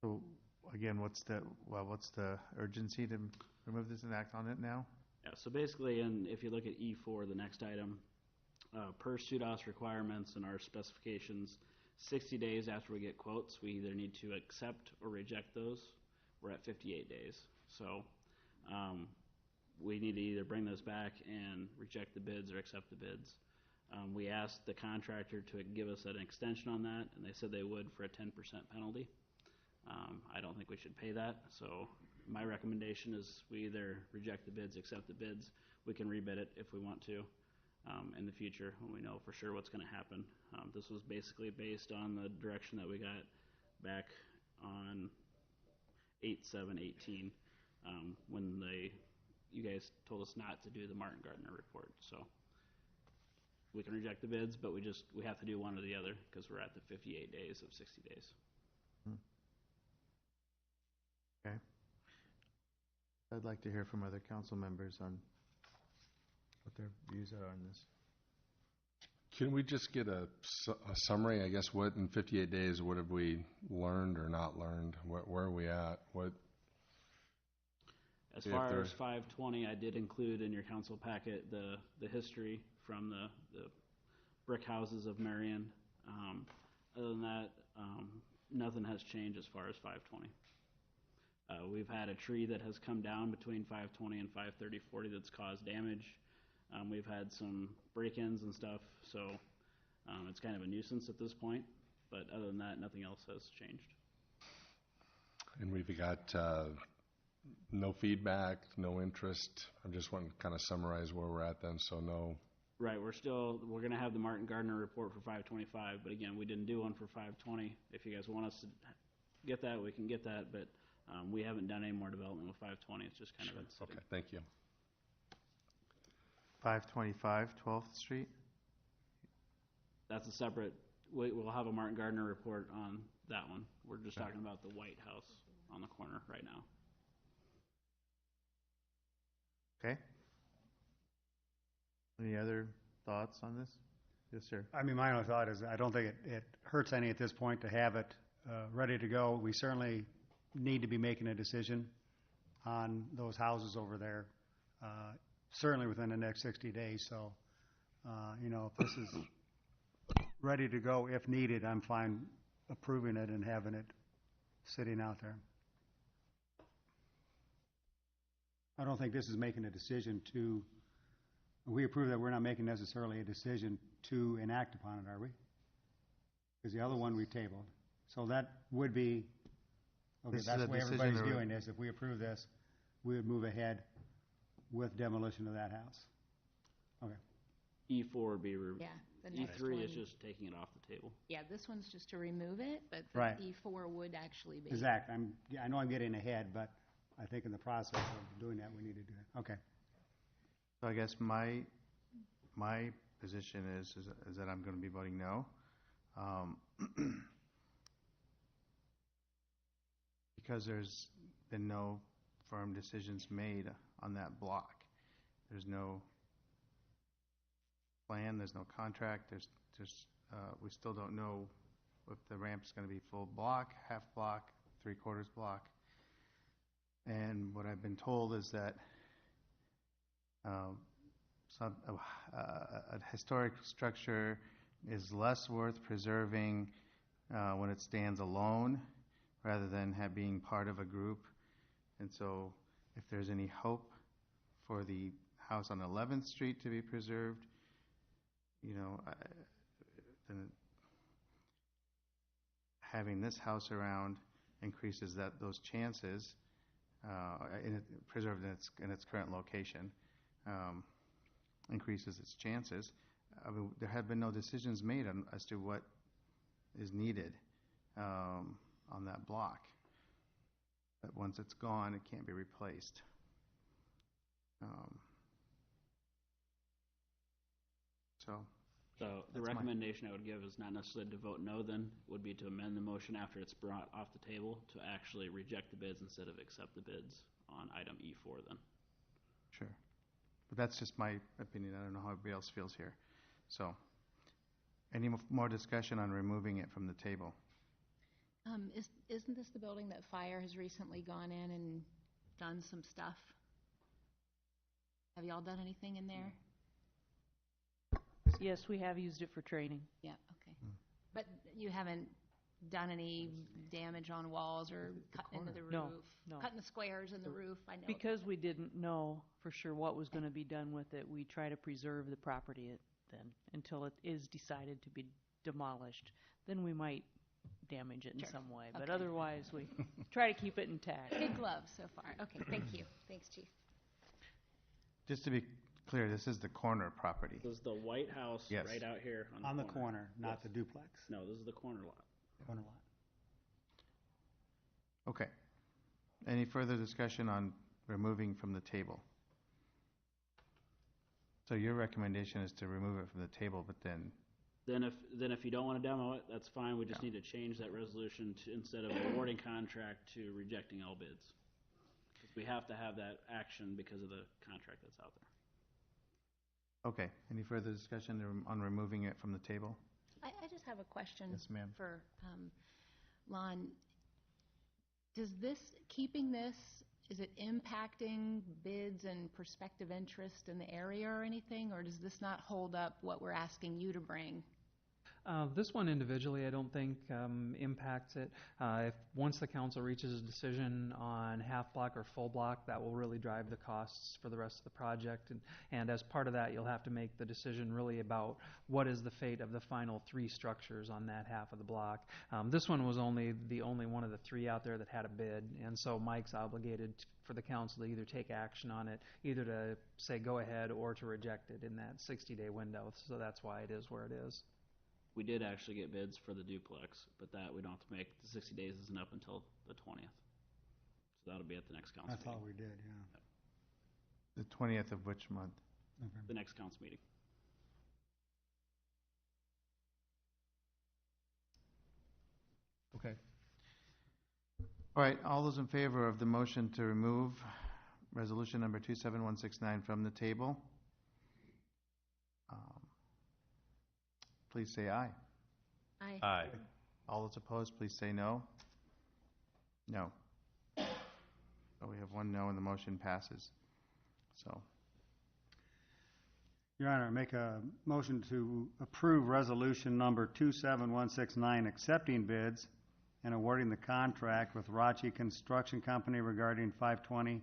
so, again, what's the urgency to remove this and act on it now? Yeah, so basically, if you look at E4, the next item, per SUDAS requirements and our specifications, 60 days after we get quotes, we either need to accept or reject those. We're at 58 days. So we need to either bring those back and reject the bids or accept the bids. We asked the contractor to give us an extension on that, and they said they would for a 10% penalty. I don't think we should pay that, so my recommendation is we either reject the bids, accept the bids. We can rebid it if we want to in the future when we know for sure what's going to happen. This was basically based on the direction that we got back on 8/7/18 when you guys told us not to do the Martin Gardner report. So we can reject the bids, but we have to do one or the other because we're at the 58 days of 60 days. Okay. I'd like to hear from other council members on what their views are on this. Can we just get a summary, I guess, what in 58 days, what have we learned or not learned? Where are we at? As far as 520, I did include in your council packet the history from the brick houses of Marion. Other than that, nothing has changed as far as 520. We've had a tree that has come down between 520 and 530/40 that's caused damage. We've had some break-ins and stuff, so it's kind of a nuisance at this point. But other than that, nothing else has changed. And we've got no feedback, no interest. I just want to kind of summarize where we're at then, so no. Right, we're going to have the Martin Gardner report for 525, but again, we didn't do one for 520. If you guys want us to get that, we can get that, but we haven't done any more development with 520. It's just kind of been sitting. Okay, thank you. 525 12th Street? That's a separate, we'll have a Martin Gardner report on that one. We're just talking about the White House on the corner right now. Okay. Any other thoughts on this? Yes, sir. I mean, my only thought is I don't think it hurts any at this point to have it ready to go. We certainly need to be making a decision on those houses over there, certainly within the next 60 days. So, if this is ready to go, if needed, I'm fine approving it and having it sitting out there. I don't think this is making a decision to, we approve that we're not making necessarily a decision to enact upon it, are we? Because the other one we tabled. So that would be, okay, that's the way everybody's viewing this. If we approve this, we would move ahead with demolition of that house. Okay. E4 would be removed. Yeah, the next E3 one. is just taking it off the table. Yeah, this one's just to remove it, but the Right. E4 would actually be. Exactly. I know I'm getting ahead, but I think in the process of doing that, we need to do it. Okay. So I guess my position is that I'm going to be voting no. Because there's been no firm decisions made on that block. There's no plan, there's no contract, we still don't know if the ramp's going to be full block, half block, 3/4 block. And what I've been told is that a historic structure is less worth preserving when it stands alone rather than being part of a group. And so if there's any hope for the house on 11th Street to be preserved, then having this house around increases those chances, preserved in its current location, increases its chances. I mean, there have been no decisions made as to what is needed on that block. But once it's gone, it can't be replaced. So the recommendation I would give is not necessarily to vote no then, would be to amend the motion after it's brought off the table to actually reject the bids instead of accept the bids on item E4 then. Sure. But that's just my opinion. I don't know how everybody else feels here. So, any more discussion on removing it from the table? Isn't this the building that fire has recently gone in and done some stuff? Have y'all done anything in there? Yes, we have used it for training. Yeah, okay. But you haven't done any damage on walls or cut into the roof? No. Cutting the squares in the roof, I know. Because we didn't know for sure what was going to be done with it, we try to preserve the property then until it is decided to be demolished. Then we might damage it in Sure. some way. But Okay. otherwise, we try to keep it intact. Big gloves so far. Okay, thank you. Thanks, Chief. Just to be clear, this is the corner property. This is the White House Yes. right out here On the corner, not the duplex, No, this is the corner lot. corner lot. Okay. Any further discussion on removing from the table? So your recommendation is to remove it from the table, but then, Then if you don't want to demo it, that's fine. We just need to change that resolution to, instead of awarding contract, to rejecting all bids. 'Cause we have to have that action because of the contract that's out there. okay. Any further discussion on removing it from the table? I just have a question. Yes, ma'am. For Lon. Keeping this, is it impacting bids and prospective interest in the area or anything, or does this not hold up what we're asking you to bring? This one individually, I don't think impacts it. Once the council reaches a decision on half block or full block, that will really drive the costs for the rest of the project. And as part of that, you'll have to make the decision really about what is the fate of the final 3 structures on that half of the block. This one was the only one of the 3 out there that had a bid, and so Mike's obligated for the council to either take action on it, either to say go ahead or to reject it in that 60-day window. So that's why it is where it is. We did actually get bids for the duplex, but that we don't have to make, the 60 days isn't up until the 20th. So that'll be at the next council That's meeting. all we did, yeah. The 20th of which month? The next council meeting. Okay. All right, all those in favor of the motion to remove resolution number 27169 from the table, please say aye. Aye. Aye. All those opposed, please say no. No. So we have 1 no and the motion passes. So, Your Honor, I make a motion to approve resolution number 27169, accepting bids and awarding the contract with Rachi Construction Company regarding 520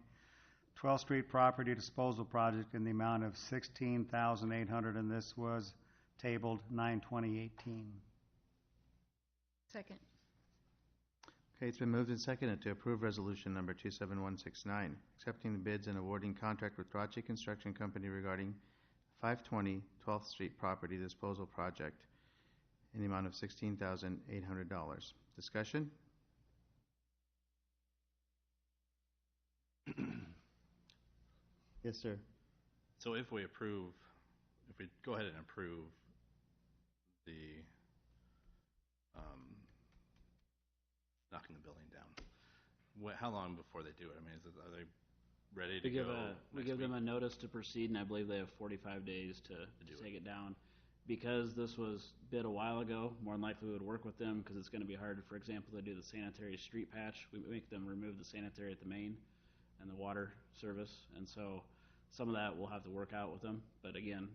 12th Street property disposal project in the amount of $16,800, and this was tabled 9/20/18. Second. okay, it's been moved and seconded to approve resolution number 27169, accepting the bids and awarding contract with Rachi Construction Company regarding 520 12th Street property disposal project in the amount of $16,800. Discussion? Yes, sir. So if we go ahead and approve the knocking the building down, how long before they do it? I mean, are they ready to go? We give them a notice to proceed, and I believe they have 45 days to take it down. Because this was bid a while ago, more than likely we would work with them, because it's going to be hard, for example, to do the sanitary street patch. We make them remove the sanitary at the main and the water service, and so some of that we'll have to work out with them. But again,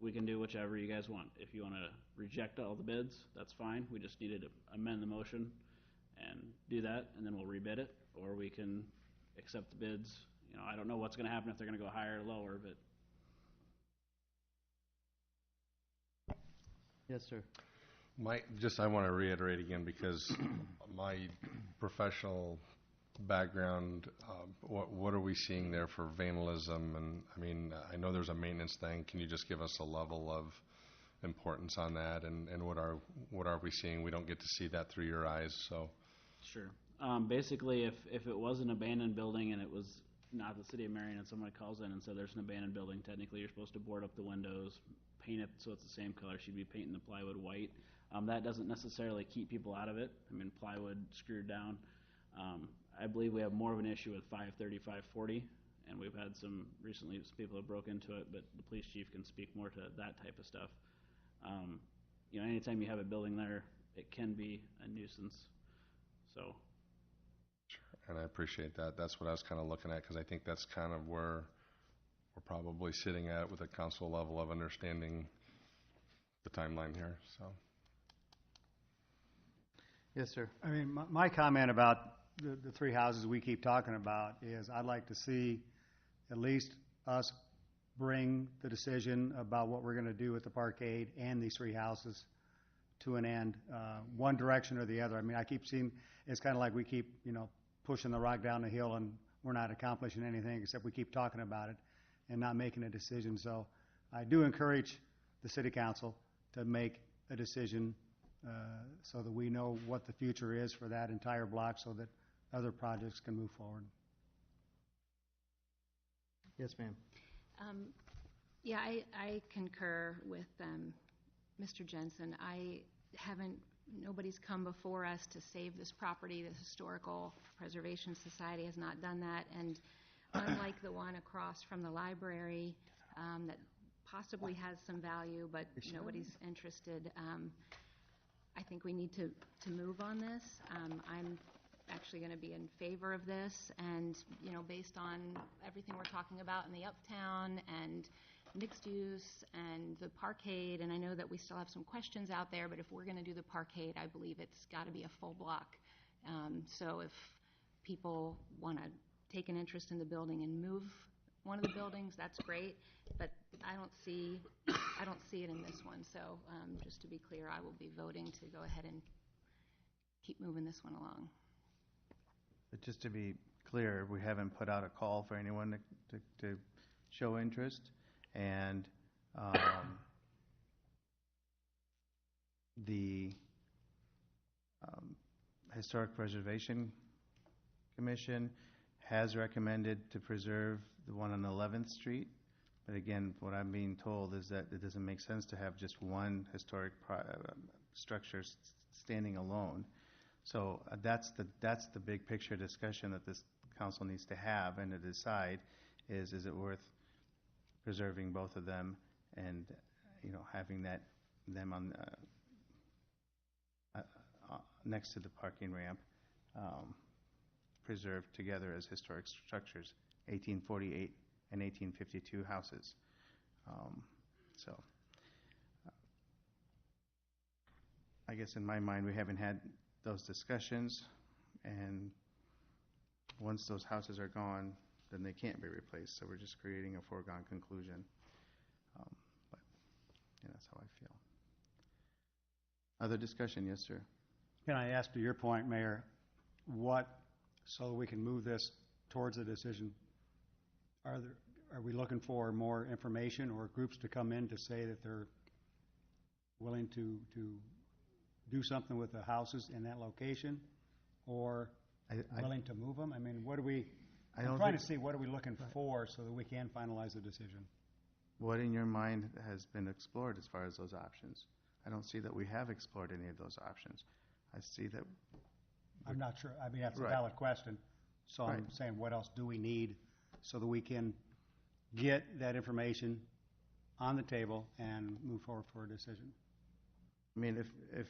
we can do whichever you guys want. If you want to reject all the bids, that's fine. We just needed to amend the motion and do that, and then we'll rebid it, or we can accept the bids. You know, I don't know what's going to happen if they're going to go higher or lower, but Yes, sir. I want to reiterate again, because my professional background, what are we seeing there for vandalism? And I mean, I know there's a maintenance thing. Can you just give us a level of importance on that? And what are we seeing? We don't get to see that through your eyes, so. sure. Basically, if it was an abandoned building and it was not the city of Marion, and somebody calls in and said there's an abandoned building, technically you're supposed to board up the windows, paint it so it's the same color. She'd be painting the plywood white. That doesn't necessarily keep people out of it. I mean, plywood screwed down. I believe we have more of an issue with 530, 540, and we've had recently people have broke into it, but the police chief can speak more to that type of stuff. Anytime you have a building there, it can be a nuisance, so. And I appreciate that. That's what I was kind of looking at, because I think that's kind of where we're probably sitting at with a council level of understanding the timeline here, so. Yes, sir. I mean, my comment about the three houses we keep talking about is I'd like to see at least us bring the decision about what we're going to do with the parkade and these three houses to an end, one direction or the other. I mean, I keep seeing, it's kind of like we keep, pushing the rock down the hill and we're not accomplishing anything except we keep talking about it and not making a decision. So I do encourage the city council to make a decision so that we know what the future is for that entire block so that other projects can move forward. Yes, ma'am. Yeah, I concur with Mr. Jensen. Nobody's come before us to save this property. The Historical Preservation Society has not done that, and unlike the one across from the library that possibly has some value, but nobody's interested, I think we need to move on this. I'm actually going to be in favor of this, and based on everything we're talking about in the Uptown and mixed use and the parkade, and I know that we still have some questions out there, but if we're going to do the parkade, I believe it's got to be a full block. So if people want to take an interest in the building and move one of the buildings, that's great, but I don't see it in this one. So just to be clear, I will be voting to go ahead and keep moving this one along. But just to be clear, we haven't put out a call for anyone to show interest, and the Historic Preservation Commission has recommended to preserve the one on 11th Street. But again, what I'm being told is that it doesn't make sense to have just one historic structure standing alone. So that's the big picture discussion that this council needs to have and to decide is it worth preserving both of them and having them on next to the parking ramp preserved together as historic structures, 1848 and 1852 houses. I guess in my mind we haven't had those discussions, and once those houses are gone, then they can't be replaced. So we're just creating a foregone conclusion. But that's how I feel. Other discussion? Yes, sir. Can I ask, to your point, Mayor, so we can move this towards a decision, are we looking for more information or groups to come in to say that they're willing to do something with the houses in that location, or willing to move them? I mean, I'm trying to see what are we looking for so that we can finalize a decision. What in your mind has been explored as far as those options? I don't see that we have explored any of those options. I see that. I'm not sure. I mean, that's a valid question. So I'm saying, what else do we need so that we can get that information on the table and move forward for a decision? I mean, if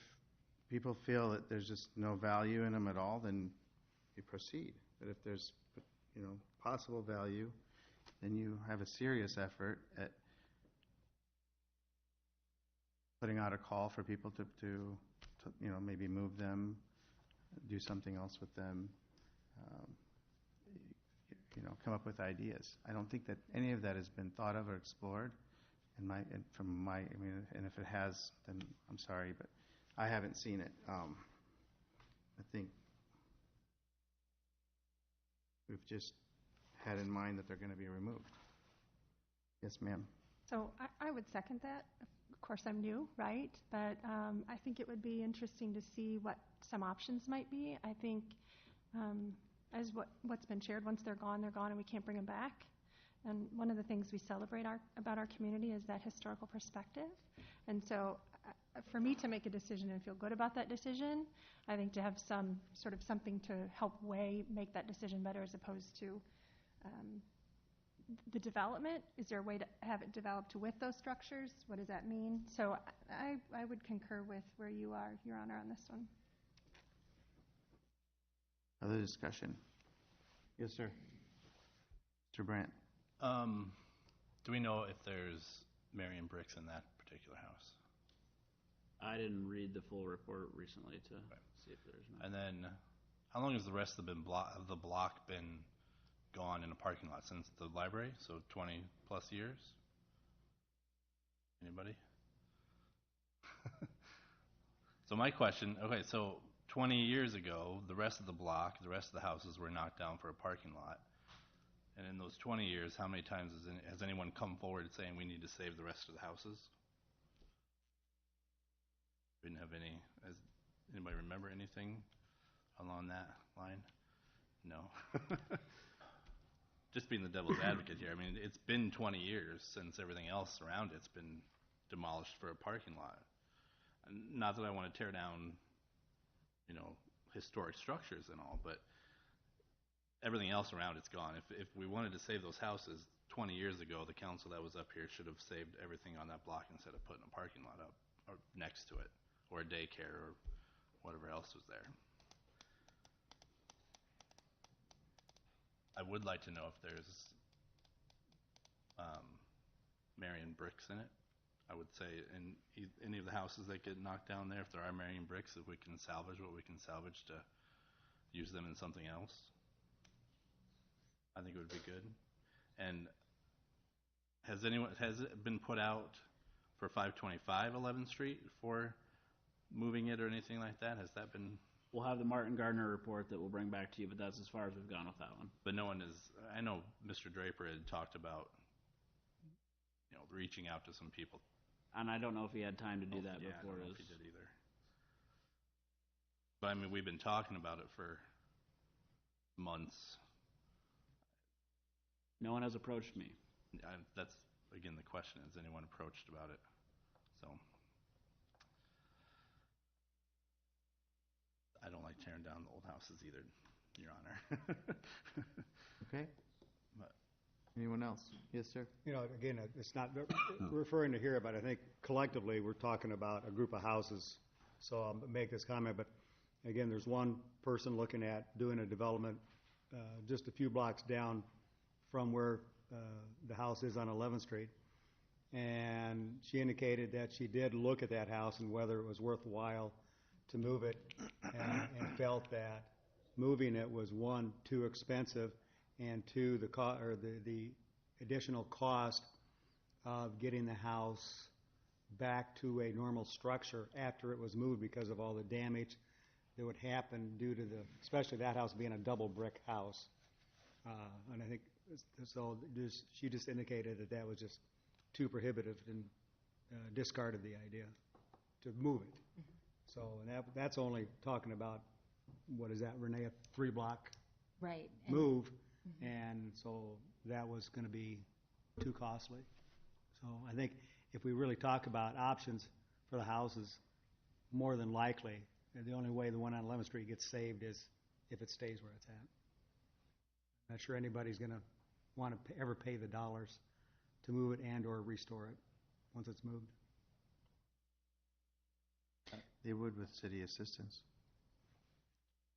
people feel that there's just no value in them at all, then you proceed. But if there's possible value, then you have a serious effort at putting out a call for people to maybe move them, do something else with them, come up with ideas. I don't think that any of that has been thought of or explored. And if it has, then I'm sorry, but I haven't seen it. I think we've just had in mind that they're going to be removed. Yes, ma'am. So I would second that. Of course, I'm new, right? But I think it would be interesting to see what some options might be. I think as what's been shared, once they're gone, and we can't bring them back. And one of the things we celebrate about our community is that historical perspective. And so for me to make a decision and feel good about that decision, I think to have some sort of something to help make that decision better, as opposed to the development? Is there a way to have it developed with those structures? What does that mean? So I would concur with where you are, Your Honor, on this one. Other discussion? Yes, sir. Mr. Brandt? Do we know if there's Marion bricks in that particular house? I didn't read the full report recently to see if there's not. And then, how long has the rest of the block been gone in a parking lot? Since the library? So 20 plus years? Anybody? So my question, okay, so 20 years ago, the rest of the block, the rest of the houses were knocked down for a parking lot. And in those 20 years, how many times has anyone come forward saying we need to save the rest of the houses? We didn't have any. Does anybody remember anything along that line? No. Just being the devil's advocate here, I mean, it's been 20 years since everything else around it's been demolished for a parking lot. And not that I want to tear down, historic structures and all, but everything else around it's gone. If we wanted to save those houses 20 years ago, the council that was up here should have saved everything on that block instead of putting a parking lot up or next to it, or a daycare or whatever else was there. I would like to know if there's Marion bricks in it. I would say in any of the houses that get knocked down there, if there are Marion bricks, if we can salvage what we can salvage to use them in something else, I think it would be good. And has it been put out for 525 11th Street for moving it or anything like that? Has that been? We'll have the Martin Gardner report that we'll bring back to you, but that's as far as we've gone with that one. But no one is. I know Mr. Draper had talked about, reaching out to some people. And I don't know if he had time to do that before. I don't know if he did either. But I mean, we've been talking about it for months. No one has approached me. That's, again, the question. Has anyone approached about it? So I don't like tearing down the old houses either, Your Honor. Okay. But anyone else? Yes, sir. Again, it's not referring to here, but I think collectively we're talking about a group of houses. So I'll make this comment, but again, there's one person looking at doing a development just a few blocks down from where the house is on 11th Street. And she indicated that she did look at that house and whether it was worthwhile to move it, and felt that moving it was, one, too expensive, and two, the additional cost of getting the house back to a normal structure after it was moved because of all the damage that would happen due to especially that house being a double brick house. And I think so. She just indicated that was just too prohibitive and discarded the idea to move it. So that's only talking about, what is that, Renee, a 3-block Right. move, and so that was going to be too costly. So I think if we really talk about options for the houses, more than likely, the only way the one on 11th Street gets saved is if it stays where it's at. I'm not sure anybody's going to want to ever pay the dollars to move it and or restore it once it's moved. They would with city assistance.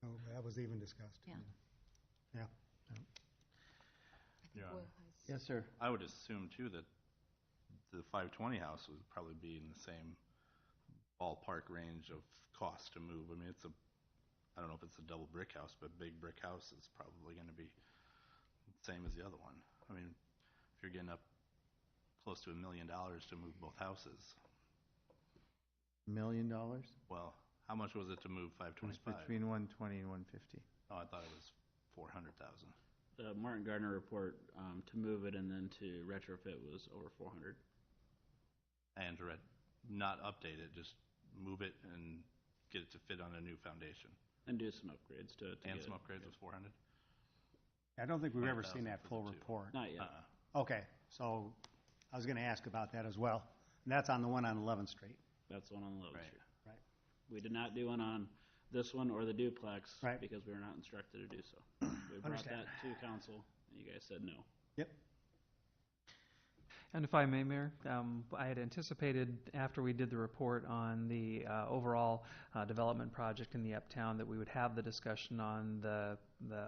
Oh, that was even discussed. Yeah. Yeah. Your Honor. Yes, sir. I would assume, too, that the 520 house would probably be in the same ballpark range of cost to move. I mean, I don't know if it's a double brick house, but big brick house is probably going to be the same as the other one. I mean, if you're getting up close to $1 million to move both houses. $1 million? Well, how much was it to move 525? Between 120 and 150. Oh, I thought it was 400,000. The Martin Gardner report, to move it and then to retrofit was over 400. And to not update it, just move it and get it to fit on a new foundation. And do some upgrades to And get some it. upgrades was 400? I don't think we've ever seen 100,000 that for full the two. report. Not yet. Okay, so I was going to ask about that as well. And that's on the one on 11th Street. That's the one on the Lowell Right. Street. Right. We did not do one on this one or the duplex Right. because we were not instructed to do so. We brought Understand. that to council, and you guys said no. Yep. And if I may, Mayor, I had anticipated after we did the report on the overall development project in the Uptown that we would have the discussion on the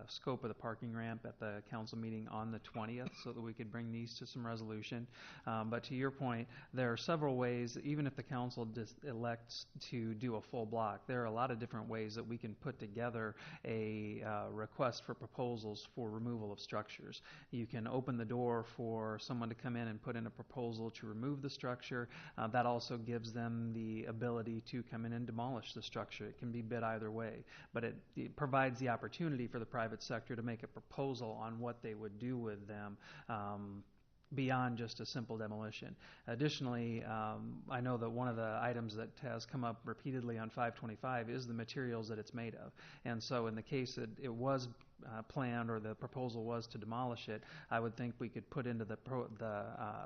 scope of the parking ramp at the council meeting on the 20th so that we could bring these to some resolution. But to your point, there are several ways, even if the council elects to do a full block, there are a lot of different ways that we can put together a request for proposals for removal of structures. You can open the door for someone to come in and put in a proposal to remove the structure. That also gives them the ability to come in and demolish the structure. It can be bid either way, but it provides the opportunity for the private sector to make a proposal on what they would do with them beyond just a simple demolition. Additionally, I know that one of the items that has come up repeatedly on 525 is the materials that it's made of. And so in the case that it was planned or the proposal was to demolish it, I would think we could put into the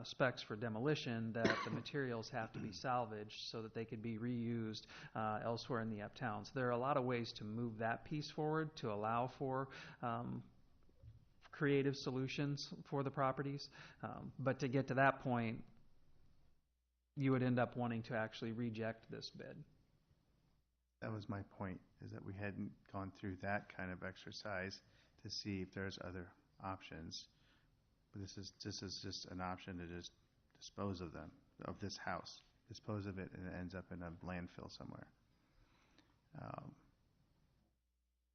specs for demolition that the materials have to be salvaged so that they could be reused elsewhere in the Uptown. So there are a lot of ways to move that piece forward to allow for creative solutions for the properties. But to get to that point, you would end up wanting to actually reject this bid. That was my point, is that we hadn't gone through that kind of exercise to see if there's other options. But this is just an option to just dispose of them, of this house, dispose of it, and it ends up in a landfill somewhere.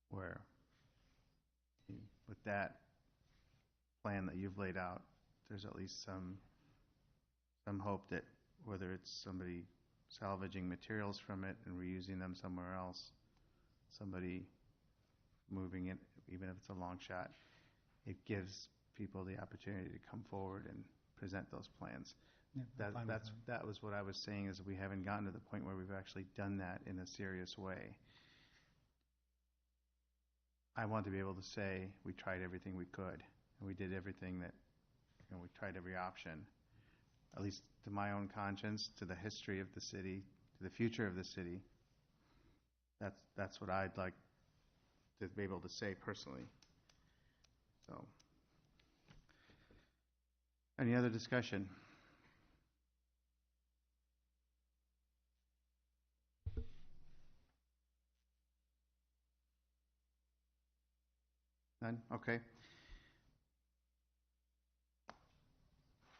Where with that plan that you've laid out, there's at least some hope that whether it's somebody salvaging materials from it and reusing them somewhere else, somebody moving it, even if it's a long shot, it gives people the opportunity to come forward and present those plans. Yeah, that was what I was saying, is we haven't gotten to the point where we've actually done that in a serious way. I want to be able to say we tried everything we could, and we did everything that, we tried every option, at least to my own conscience, to the history of the city, to the future of the city. That's what I'd like to be able to say personally. So, any other discussion? None? Okay.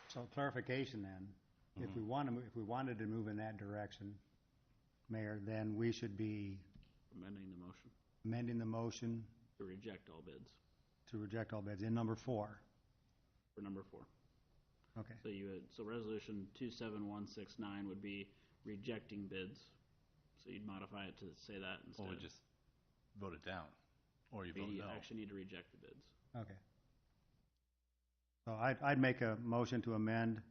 So clarification then, if we wanted to move in that direction, Mayor, then we should be amending the motion To reject all bids to reject all bids in number 4. for number 4. Okay. So resolution 27169 would be rejecting bids. So you'd modify it to say that instead. Or we just vote it down, or you vote We no. actually need to reject the bids. Okay. So I'd make a motion to amend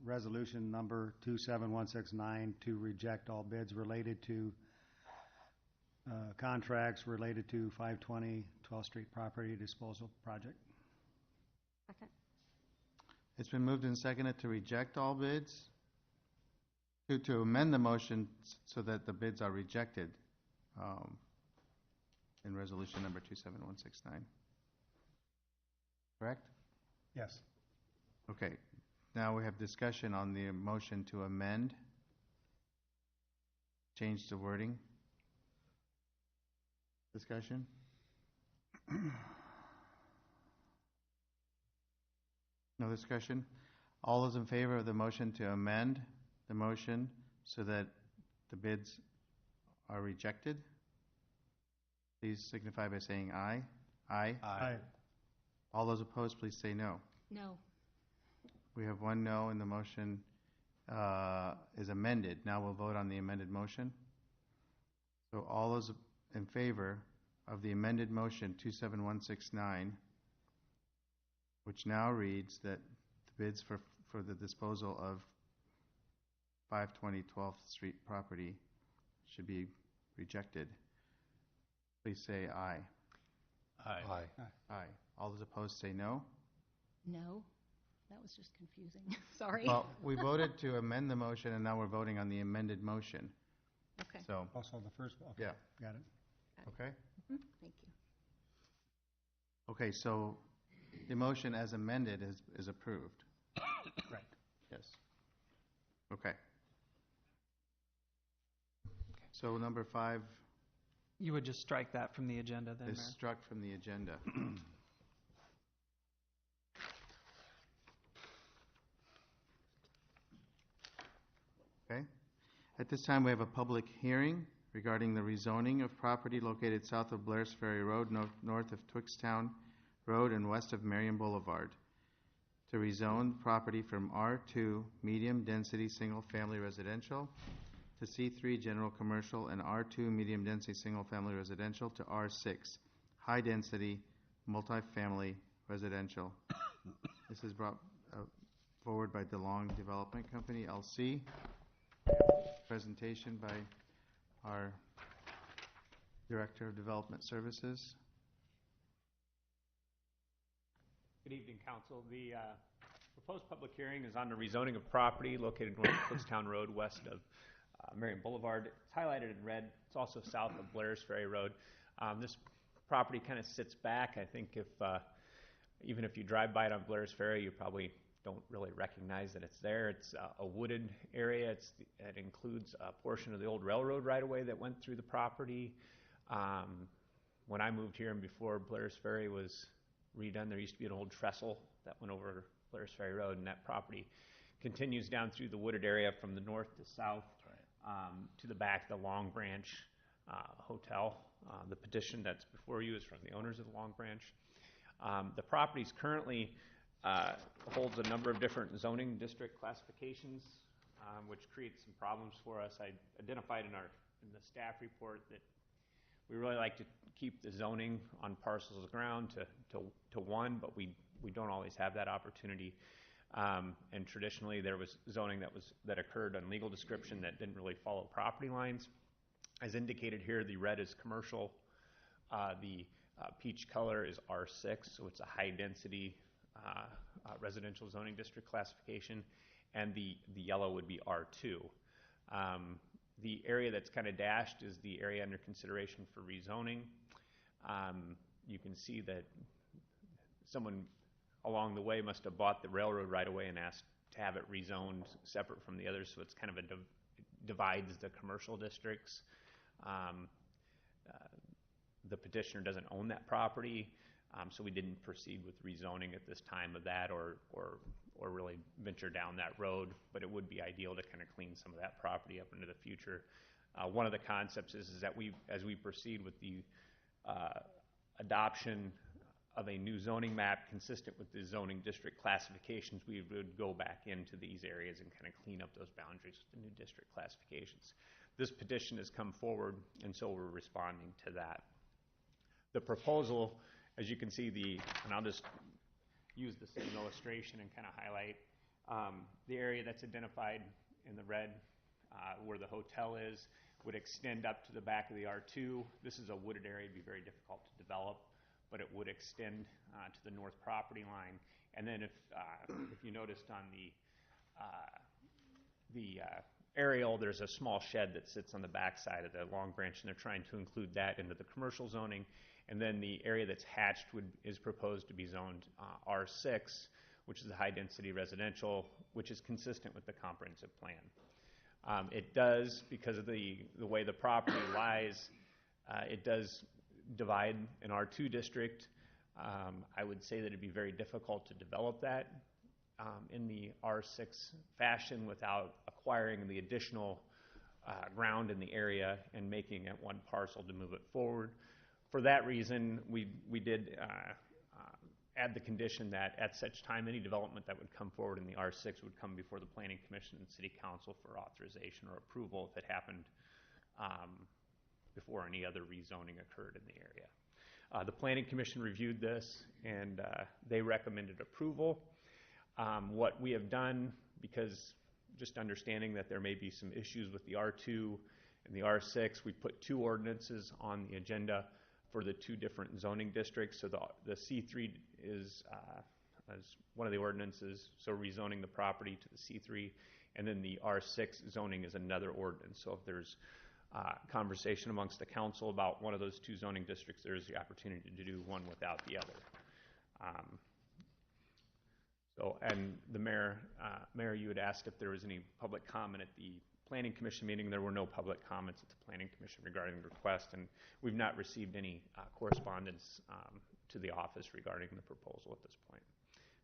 resolution number 27169 to reject all bids related to contracts related to 520 12th Street property disposal project. Second. It's been moved and seconded to reject all bids, to amend the motion so that the bids are rejected in resolution number 27169. Correct? Yes. Okay. Now we have discussion on the motion to amend, change the wording. Discussion? No discussion? All those in favor of the motion to amend the motion so that the bids are rejected, please signify by saying aye. Aye. Aye. All those opposed, please say no. No. We have one no, and the motion is amended. Now we'll vote on the amended motion. So all those in favor of the amended motion 27169, which now reads that the bids for the disposal of 520 12th Street property should be rejected, please say aye. Aye. Aye. Aye. All those opposed say no. No? That was just confusing. Sorry. Well, we voted to amend the motion, and now we're voting on the amended motion. Okay. So, Also the first, okay. yeah, Got it. okay? Thank you. Okay, so the motion as amended is approved. Right. Yes. Okay. So number 5 You would just strike that from the agenda then, is Mayor? struck from the agenda. Okay. At this time, we have a public hearing regarding the rezoning of property located south of Blair's Ferry Road, north of Twickstown Road, and west of Marion Boulevard, to rezone property from R2 medium density single family residential to C3 general commercial and R2 medium density single family residential to R6 high density multifamily residential. This is brought forward by DeLong Development Company, LC. Presentation by our Director of Development Services. Good evening, Council. The proposed public hearing is on the rezoning of property located north of Kutztown Road, west of Marion Boulevard. It's highlighted in red. It's also south of Blair's Ferry Road. This property kind of sits back. I think even if you drive by it on Blair's Ferry, you probably don't really recognize that it's there. It's a wooded area. It includes a portion of the old railroad right-of-way that went through the property. When I moved here and before Blair's Ferry was redone, there used to be an old trestle that went over Blair's Ferry Road, and that property continues down through the wooded area from the north to south to the back of the Long Branch Hotel. The petition that's before you is from the owners of the Long Branch. The property currently holds a number of different zoning district classifications, which creates some problems for us. I identified in the staff report that we really like to keep the zoning on parcels of ground to one, but we don't always have that opportunity. And traditionally, there was zoning that occurred on legal description that didn't really follow property lines. As indicated here, the red is commercial. The peach color is R6, so it's a high-density residential zoning district classification, and the yellow would be R2. The area that's kind of dashed is the area under consideration for rezoning. You can see that someone along the way must have bought the railroad right away and asked to have it rezoned separate from the others, so it's kind of divides the commercial districts. The petitioner doesn't own that property, so we didn't proceed with rezoning at this time of that or really venture down that road, but it would be ideal to kind of clean some of that property up into the future. One of the concepts is that as we proceed with the adoption of a new zoning map consistent with the zoning district classifications, we would go back into these areas and kind of clean up those boundaries with the new district classifications. This petition has come forward, and so we're responding to that. The proposal, as you can see, and I'll just use the same illustration and kind of highlight the area that's identified in the red where the hotel is would extend up to the back of the R2. This is a wooded area. It'd be very difficult to develop, but it would extend to the north property line. And then if you noticed on the aerial, there's a small shed that sits on the back side of the Long Branch, and they're trying to include that into the commercial zoning. And then the area that's hatched is proposed to be zoned R6, which is a high-density residential, which is consistent with the comprehensive plan. It does, because of the way the property lies, it does divide an R2 district. I would say that it'd be very difficult to develop that in the R6 fashion without acquiring the additional ground in the area and making it one parcel to move it forward. For that reason, we did add the condition that at such time any development that would come forward in the R6 would come before the Planning Commission and City Council for authorization or approval if it happened before any other rezoning occurred in the area. The Planning Commission reviewed this and they recommended approval. What we have done, because just understanding that there may be some issues with the R2 and the R6, we put two ordinances on the agenda for the two different zoning districts. So the C3 is one of the ordinances, so rezoning the property to the C3, and then the R6 zoning is another ordinance. So if there's conversation amongst the council about one of those two zoning districts, there is the opportunity to do one without the other. So, and the mayor, you had asked if there was any public comment at the planning commission meeting. There were no public comments at the planning commission regarding the request, and we've not received any correspondence to the office regarding the proposal at this point.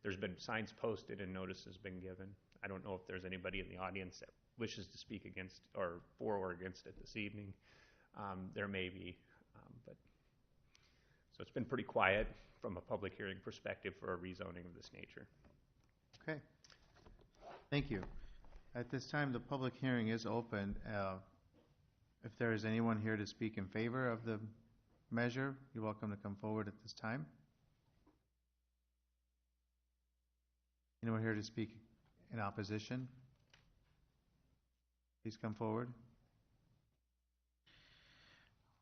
There's been signs posted and notices been given. I don't know if there's anybody in the audience that wishes to speak against or for or against it this evening. There may be, but so it's been pretty quiet from a public hearing perspective for a rezoning of this nature. Okay. Thank you. At this time, the public hearing is open. If there is anyone here to speak in favor of the measure, you're welcome to come forward at this time. Anyone here to speak in opposition? Please come forward.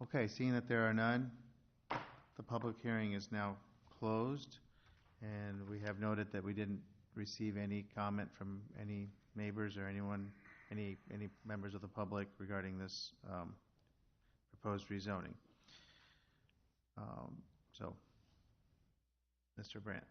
Okay, seeing that there are none, the public hearing is now closed, and we have noted that we didn't receive any comment from any neighbors or anyone, any members of the public regarding this proposed rezoning. So, Mr. Brandt.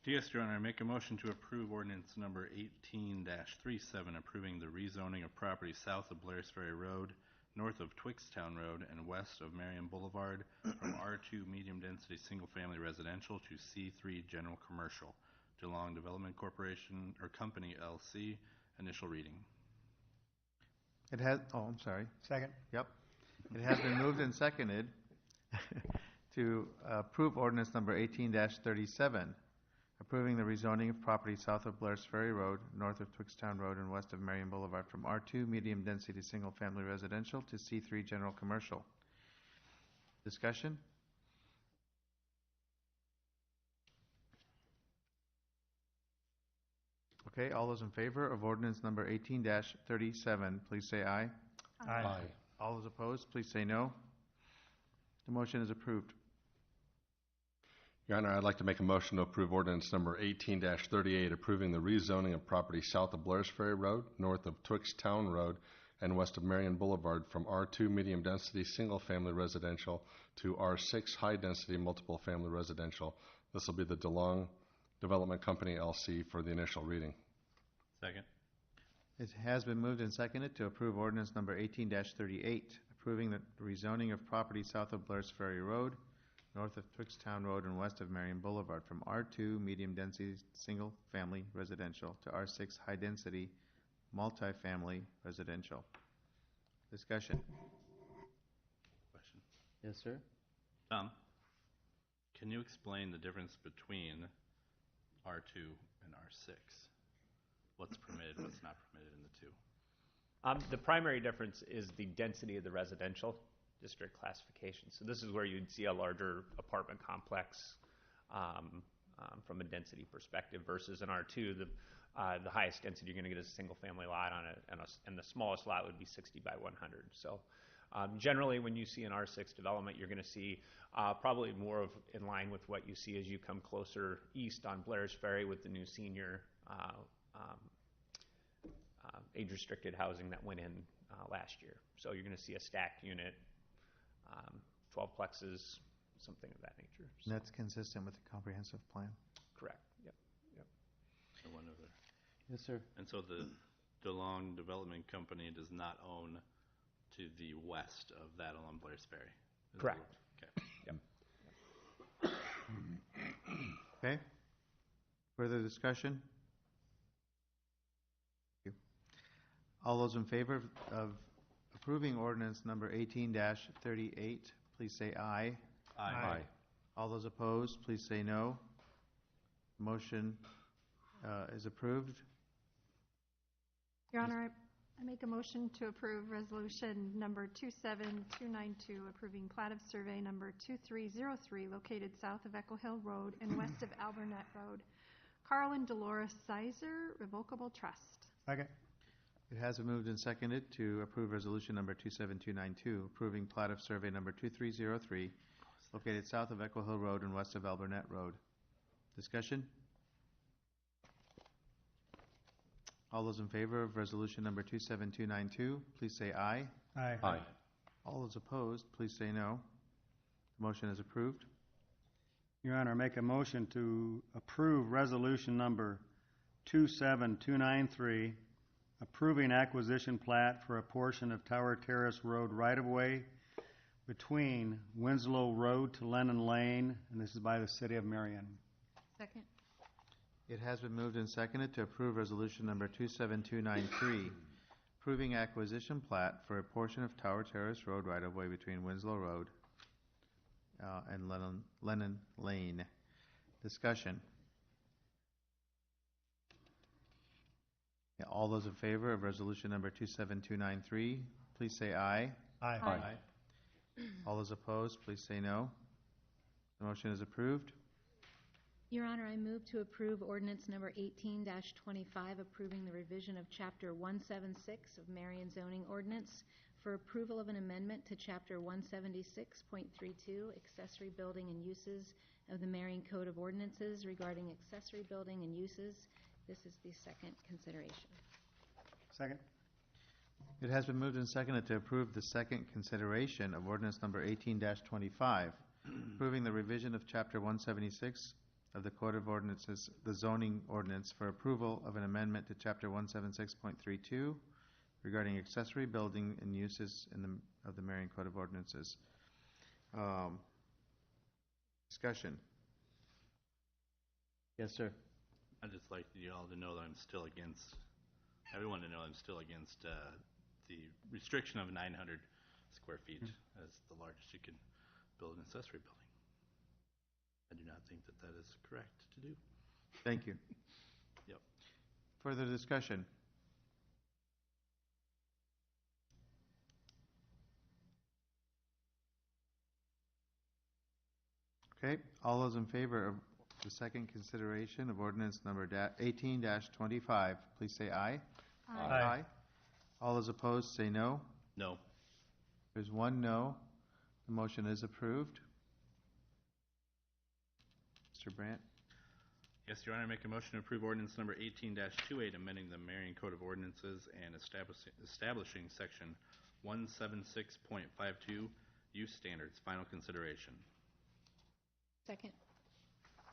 Yes, Your Honor, I make a motion to approve ordinance number 18-37, approving the rezoning of property south of Blairs Ferry Road, north of Twixtown Road, and west of Marion Boulevard from R2 medium-density single-family residential to C3 general commercial. DeLong Development Corporation or Company LC. Initial reading. It has. Oh, I'm sorry. Second. Yep. It has been moved and seconded to approve ordinance number 18-37, approving the rezoning of property south of Blairs Ferry Road, north of Twixtown Road, and west of Marion Boulevard from R2 medium-density single-family residential to C3 general commercial. Discussion? Okay, all those in favor of ordinance number 18-37, please say aye. Aye. All those opposed, please say no. The motion is approved. Your Honor, I'd like to make a motion to approve ordinance number 18-38, approving the rezoning of property south of Blairs Ferry Road, north of Twixtown Road, and west of Marion Boulevard from R2 medium-density single-family residential to R6 high-density multiple-family residential. This will be the DeLong Development Company, LC, for the initial reading. Second. It has been moved and seconded to approve ordinance number 18-38, approving the rezoning of property south of Blairs Ferry Road, north of Twixtown Road, and west of Marion Boulevard from R2 medium-density single-family residential to R6 high-density multi-family residential. Discussion. Question. Yes, sir. Tom, can you explain the difference between R2 and R6? What's permitted, what's not permitted in the two? The primary difference is the density of the residential district classification. So this is where you'd see a larger apartment complex from a density perspective versus an R2. The highest density you're going to get is a single-family lot on it, and the smallest lot would be 60 by 100. So generally, when you see an R6 development, you're going to see probably more of in line with what you see as you come closer east on Blairs Ferry with the new senior age-restricted housing that went in last year. So you're going to see a stacked unit, 12 plexes, something of that nature. So And that's consistent with the comprehensive plan? correct. Yep. Or one other. Yes, sir. And so the DeLong Development Company does not own to the west of that along Blairs Ferry? Correct. Okay. Yep. Okay. Further discussion? Thank you. All those in favor of approving ordinance number 18-38, please say aye. Aye. All those opposed, please say no. Motion is approved. Your Honor, I make a motion to approve resolution number 27292, approving plat of survey number 2303, located south of Echo Hill Road and west of Albernet Road. Carl and Dolores Sizer, Revocable Trust. Second. It has been moved and seconded to approve resolution number 27292, approving plat of survey number 2303, located south of Echo Hill Road and west of Albernet Road. Discussion? All those in favor of resolution number 27292, please say aye. Aye. Aye. All those opposed, please say no. The motion is approved. Your Honor, I make a motion to approve resolution number 27293, approving acquisition plat for a portion of Tower Terrace Road right-of-way between Winslow Road to Lennon Lane, and this is by the City of Marion. Second. It has been moved and seconded to approve resolution number 27293, approving acquisition plat for a portion of Tower Terrace Road right-of-way between Winslow Road and Lennon Lane. Discussion. Yeah, all those in favor of resolution number 27293, please say aye. Aye. All those opposed, please say no. The motion is approved. Your Honor, I move to approve ordinance number 18-25, approving the revision of Chapter 176 of Marion zoning ordinance for approval of an amendment to Chapter 176.32, accessory building and uses of the Marion Code of Ordinances regarding accessory building and uses. This is the second consideration. Second. It has been moved and seconded to approve the second consideration of ordinance number 18-25, approving the revision of Chapter 176 of the Code of Ordinances, the zoning ordinance, for approval of an amendment to Chapter 176.32 regarding accessory building and uses of the Marion Code of Ordinances. Discussion. Yes, sir. I'd just like you all to know that I'm still against, everyone to know I'm still against the restriction of 900 square feet as the largest you can build an accessory building. I do not think that that is correct to do. Thank you. Yep. Further discussion. Okay, all those in favor of the second consideration of ordinance number 18-25, please say aye. Aye. All those opposed, say no. No. There's one no. The motion is approved. Mr. Brandt? Yes, Your Honor, I make a motion to approve ordinance number 18-28, amending the Marion Code of Ordinances and establishing section 176.52, use standards, final consideration. Second.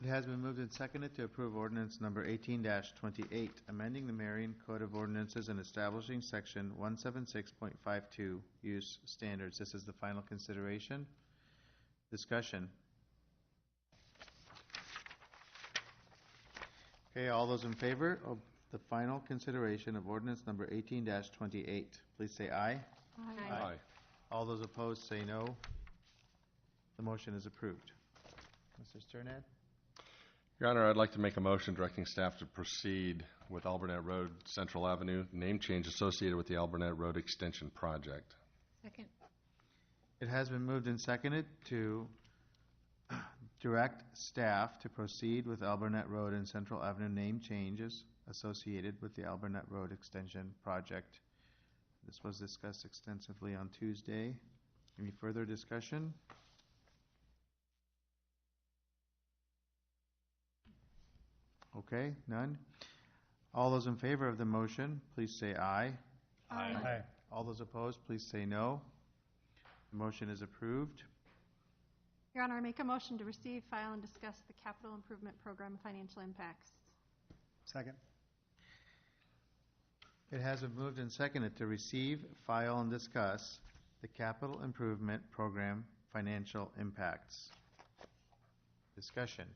It has been moved and seconded to approve ordinance number 18-28, amending the Marion Code of Ordinances and establishing section 176.52, use standards. This is the final consideration. Discussion. Okay, all those in favor of the final consideration of ordinance number 18-28, please say aye. Aye. All those opposed, say no. The motion is approved. Mr. Sternad? Your Honor, I'd like to make a motion directing staff to proceed with Alburnett Road, Central Avenue, name change associated with the Alburnett Road Extension Project. Second. It has been moved and seconded to direct staff to proceed with Alburnett Road and Central Avenue name changes associated with the Alburnett Road Extension Project. This was discussed extensively on Tuesday. Any further discussion? Okay, none. All those in favor of the motion, please say aye. Aye. All those opposed, please say no. The motion is approved. Your Honor, I make a motion to receive, file, and discuss the capital improvement program financial impacts. Second. It has been moved and seconded to receive, file, and discuss the capital improvement program financial impacts. Discussion.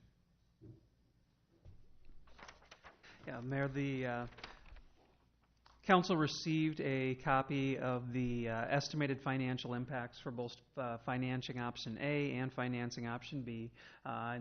Yeah, Mayor, the council received a copy of the estimated financial impacts for both financing option A and financing option B.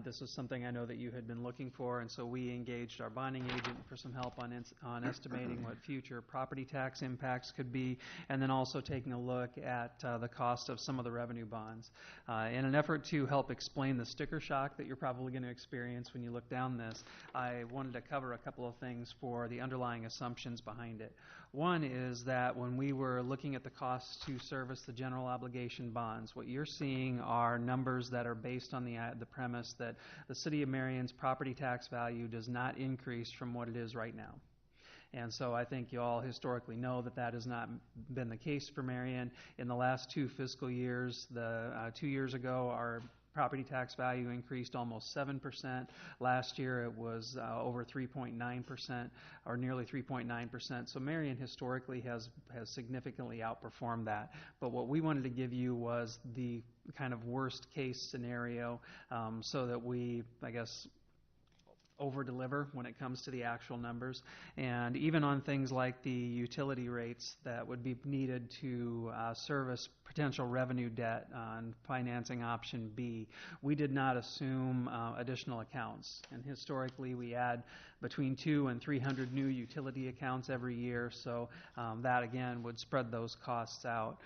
This is something I know that you had been looking for, and so we engaged our bonding agent for some help on estimating what future property tax impacts could be, and then also taking a look at the cost of some of the revenue bonds. In an effort to help explain the sticker shock that you're probably going to experience when you look down this, I wanted to cover a couple of things for the underlying assumptions behind it. One is that when we were looking at the costs to service the general obligation bonds, what you're seeing are numbers that are based on the premise that the City of Marion's property tax value does not increase from what it is right now. And so I think you all historically know that that has not been the case for Marion. In the last two fiscal years, 2 years ago, our property tax value increased almost 7%. Last year it was over 3.9%, or nearly 3.9%. So Marion historically has significantly outperformed that. But what we wanted to give you was the kind of worst case scenario, so that we, I guess, over-deliver when it comes to the actual numbers. And even on things like the utility rates that would be needed to service potential revenue debt on financing option B, we did not assume additional accounts. And historically, we add between 200 and 300 new utility accounts every year, so that again would spread those costs out.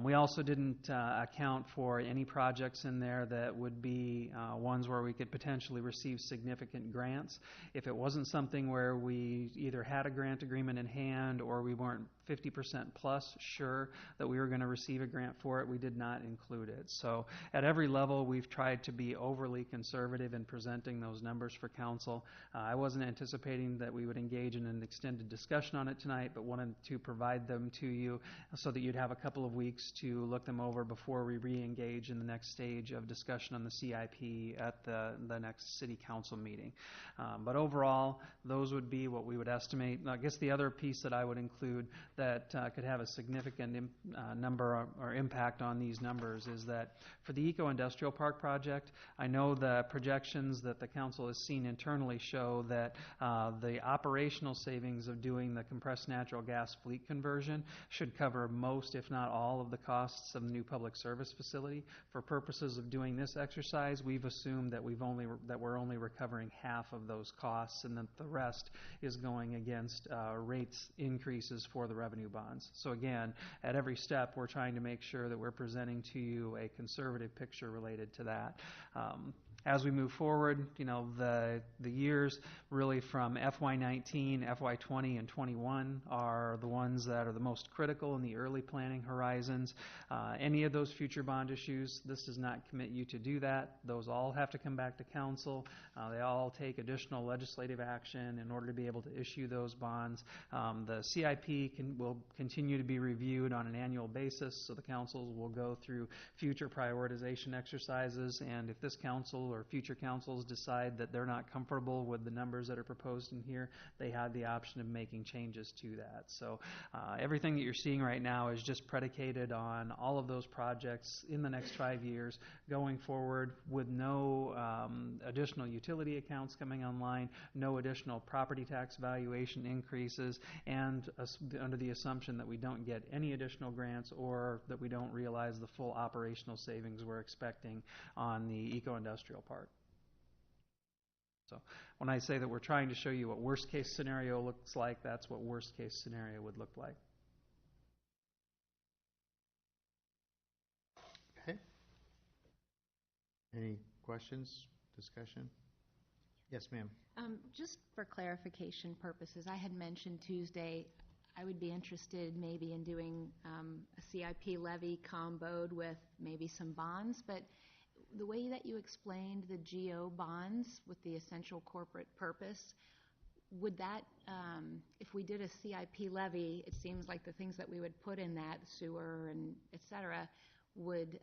We also didn't account for any projects in there that would be ones where we could potentially receive significant grants. If it wasn't something where we either had a grant agreement in hand or we weren't 50% plus sure that we were going to receive a grant for it, we did not include it. So at every level, we've tried to be overly conservative in presenting those numbers for council. I wasn't anticipating that we would engage in an extended discussion on it tonight, but wanted to provide them to you so that you'd have a couple of weeks to look them over before we re-engage in the next stage of discussion on the CIP at the next city council meeting. But overall, those would be what we would estimate. I guess the other piece that I would include that could have a significant number or impact on these numbers is that for the Eco-Industrial Park project, I know the projections that the council has seen internally show that the operational savings of doing the compressed natural gas fleet conversion should cover most, if not all, of the costs of the new public service facility. For purposes of doing this exercise, we've assumed that we're only recovering half of those costs, and that the rest is going against rates increases for the revenue bonds. So again, at every step, we're trying to make sure that we're presenting to you a conservative picture related to that. As we move forward, the years really from FY19, FY20, and 21 are the ones that are the most critical in the early planning horizons. Any of those future bond issues, this does not commit you to do that. Those all have to come back to council. They all take additional legislative action in order to be able to issue those bonds. The CIP will continue to be reviewed on an annual basis, so the councils will go through future prioritization exercises, and if this council or future councils decide that they're not comfortable with the numbers that are proposed in here, they have the option of making changes to that. So everything that you're seeing right now is just predicated on all of those projects in the next 5 years going forward with no additional utility accounts coming online, no additional property tax valuation increases, and under the assumption that we don't get any additional grants or that we don't realize the full operational savings we're expecting on the eco-industrial park. So when I say that we're trying to show you what worst case scenario looks like, that's what worst case scenario would look like. Okay. Any questions, discussion? Yes, ma'am. Just for clarification purposes, I had mentioned Tuesday I would be interested maybe in doing a CIP levy comboed with maybe some bonds, but the way that you explained the GO bonds with the essential corporate purpose, would that, if we did a CIP levy, it seems like the things that we would put in that, sewer and et cetera, would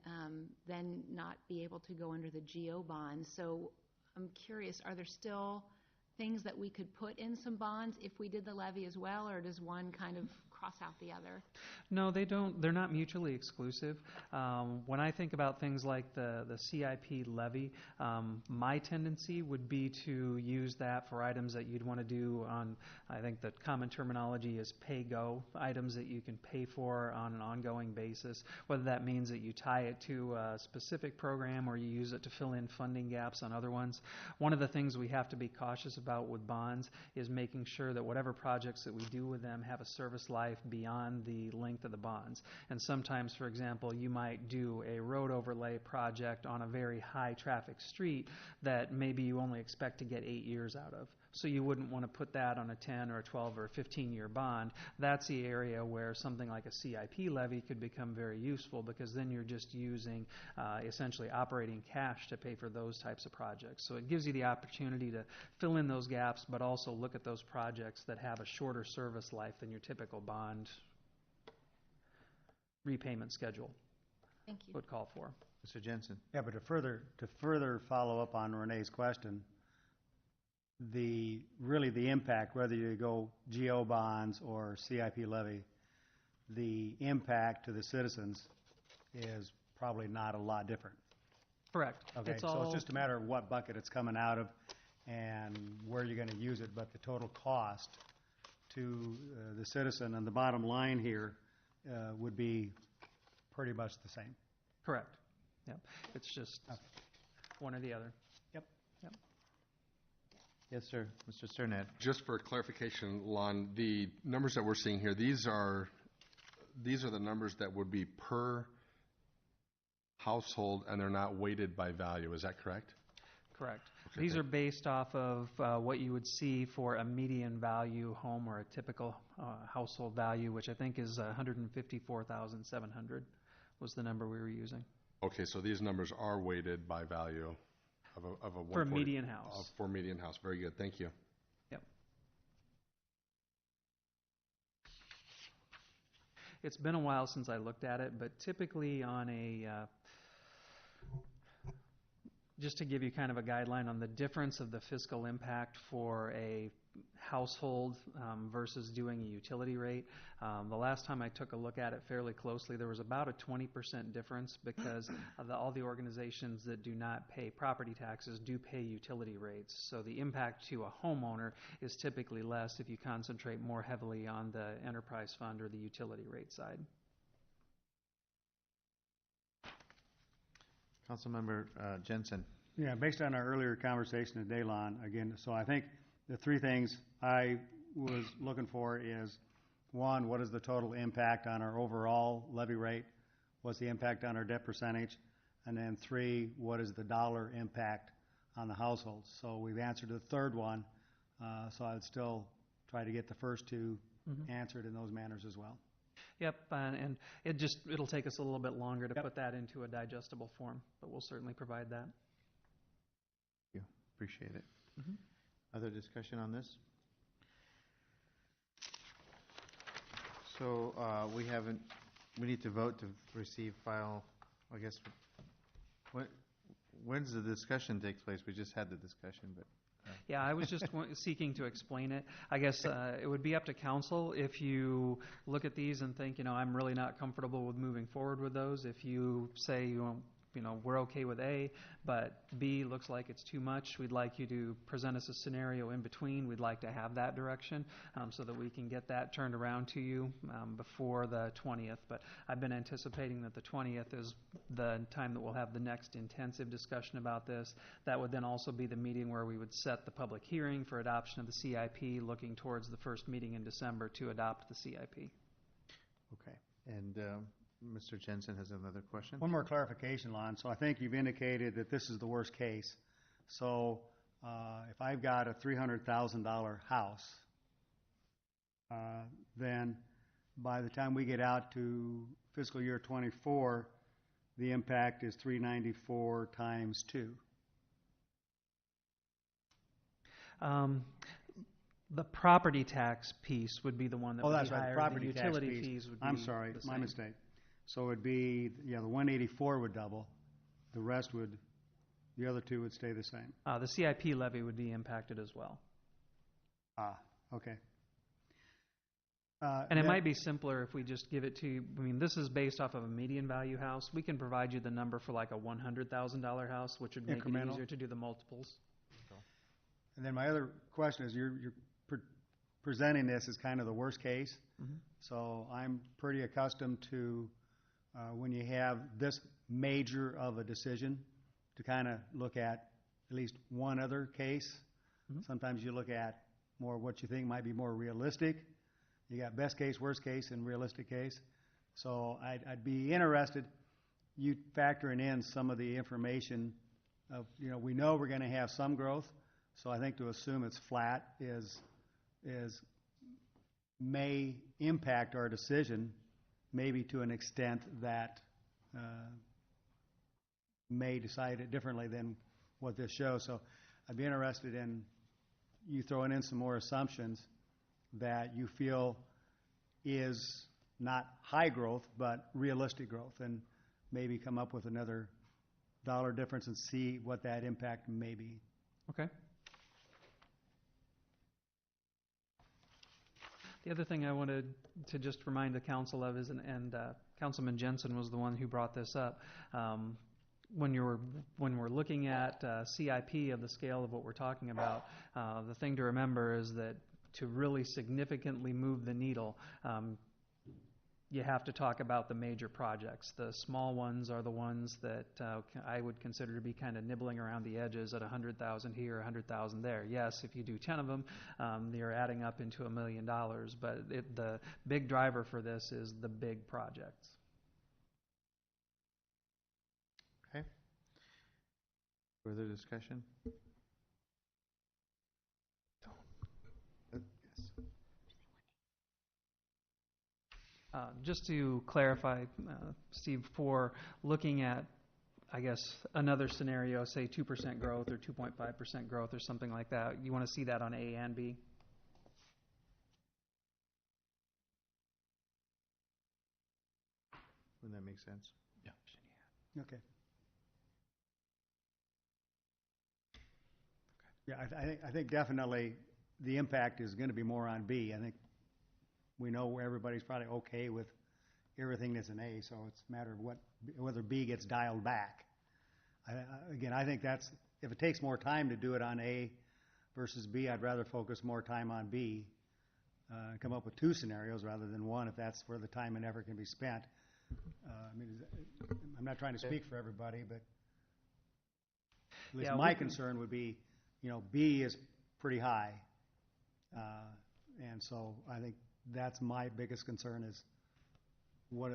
then not be able to go under the GO bonds. So I'm curious, are there still things that we could put in some bonds if we did the levy as well, or does one kind of cross out the other? No, they don't. They're not mutually exclusive. When I think about things like the CIP levy, my tendency would be to use that for items that you'd want to do on, I think the common terminology is pay-go, items that you can pay for on an ongoing basis, whether that means that you tie it to a specific program or you use it to fill in funding gaps on other ones. One of the things we have to be cautious about with bonds is making sure that whatever projects that we do with them have a service life beyond the length of the bonds. And sometimes, for example, you might do a road overlay project on a very high traffic street that maybe you only expect to get 8 years out of. So you wouldn't want to put that on a 10 or a 12 or a 15-year bond. That's the area where something like a CIP levy could become very useful, because then you're just using essentially operating cash to pay for those types of projects. So it gives you the opportunity to fill in those gaps, but also look at those projects that have a shorter service life than your typical bond repayment schedule Thank you. would call for. Mr. Jensen? Yeah, but to further follow up on Renee's question, really the impact, whether you go GO bonds or CIP levy, the impact to the citizens is probably not a lot different. Correct. Okay, so it's just a matter of what bucket it's coming out of and where you're going to use it, but the total cost to the citizen and the bottom line here would be pretty much the same. Correct. Yep. It's just one or the other. Yep. Yep. Yes, sir. Mr. Sternad? Just for clarification, Lon, the numbers that we're seeing here, these are the numbers that would be per household, and they're not weighted by value. Is that correct? Correct. Okay, These are based off of what you would see for a median value home or a typical household value, which I think is 154,700 was the number we were using. Okay, so these numbers are weighted by value of a For a 140 median house. For median house. Very good. Thank you. Yep. It's been a while since I looked at it, but typically on a just to give you kind of a guideline on the difference of the fiscal impact for a household versus doing a utility rate. The last time I took a look at it fairly closely, there was about a 20% difference because all the organizations that do not pay property taxes do pay utility rates. So the impact to a homeowner is typically less if you concentrate more heavily on the enterprise fund or the utility rate side. Councilmember Jensen? Yeah, based on our earlier conversation today, Lon, again, so I think the three things I was looking for is, one, what is the total impact on our overall levy rate? What's the impact on our debt percentage? And then three, what is the dollar impact on the households? So we've answered the third one, so I'd still try to get the first two answered in those manners as well. Yep, and it'll take us a little bit longer to put that into a digestible form, but we'll certainly provide that. Thank you. Appreciate it. Other discussion on this? So we need to vote to receive, file, I guess, when does the discussion take place? We just had the discussion, but. Yeah, I was just seeking to explain it. I guess it would be up to council if you look at these and think, I'm really not comfortable with moving forward with those. If you say, we're okay with A, but B looks like it's too much, we'd like you to present us a scenario in between. We'd like to have that direction so that we can get that turned around to you before the 20th. But I've been anticipating that the 20th is the time that we'll have the next intensive discussion about this. That would then also be the meeting where we would set the public hearing for adoption of the CIP, looking towards the first meeting in December to adopt the CIP. Okay. And Mr. Jensen has another question. One more clarification, Lon. So I think you've indicated that this is the worst case. So if I've got a $300,000 house, then by the time we get out to fiscal year 24, the impact is 394 times 2. The property tax piece would be the one that would be higher. The property the utility tax piece. fees would be I'm sorry, the my same. mistake. So it'd be, the 184 would double. The rest would, the other two would stay the same. The CIP levy would be impacted as well. Okay. And it might be simpler if we just give it to you. This is based off of a median value house. We can provide you the number for like a $100,000 house, which would make it easier to do the multiples. And then my other question is, you're presenting this as kind of the worst case. So I'm pretty accustomed to when you have this major of a decision to kind of look at least one other case. Sometimes you look at more what you think might be more realistic. You got best case, worst case, and realistic case. So I'd be interested you factoring in some of the information of, we know we're going to have some growth. So I think to assume it's flat is may impact our decision, maybe to an extent that may decide it differently than what this shows. So I'd be interested in you throwing in some more assumptions that you feel is not high growth, but realistic growth, and maybe come up with another dollar difference and see what that impact may be. Okay. The other thing I wanted to just remind the council of is, and Councilman Jensen was the one who brought this up, when we're looking at CIP of the scale of what we're talking about, the thing to remember is that to really significantly move the needle, you have to talk about the major projects. The small ones are the ones that I would consider to be kind of nibbling around the edges at 100,000 here, 100,000 there. Yes, if you do 10 of them, you're adding up into $1 million, but the big driver for this is the big projects. Okay. Further discussion? Just to clarify, Steve, for looking at, I guess, another scenario, say 2% growth or 2.5% growth or something like that, you want to see that on A and B? Wouldn't that make sense? Yeah. Okay. Yeah, I think definitely the impact is going to be more on B. I think we know where everybody's probably okay with everything that's an A, so it's a matter of whether B gets dialed back. Again, I think that's, if it takes more time to do it on A versus B, I'd rather focus more time on B, come up with two scenarios rather than one, if that's where the time and effort can be spent. I mean, I'm not trying to speak for everybody, but at least my concern would be, B is pretty high. And so I think that's my biggest concern, is what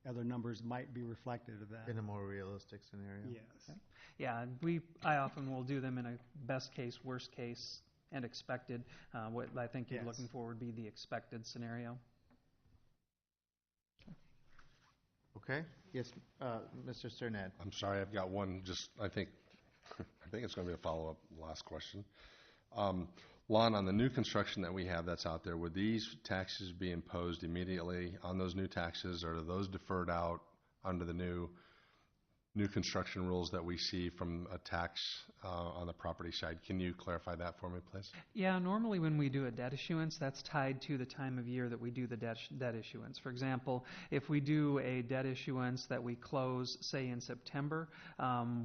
other numbers might be reflected of that. In a more realistic scenario? Yes. Okay. Yeah, and I often will do them in a best case, worst case, and expected. What I think you're looking for would be the expected scenario. Okay. Yes, Mr. Sternad. I'm sorry, I've got one, I think it's going to be a follow-up last question. Lon, on the new construction that we have that's out there, would these taxes be imposed immediately on those new taxes, or are those deferred out under the new construction rules that we see from a tax on the property side? Can you clarify that for me, please? Yeah, normally when we do a debt issuance, that's tied to the time of year that we do the debt issuance. For example, if we do a debt issuance that we close, say, in September,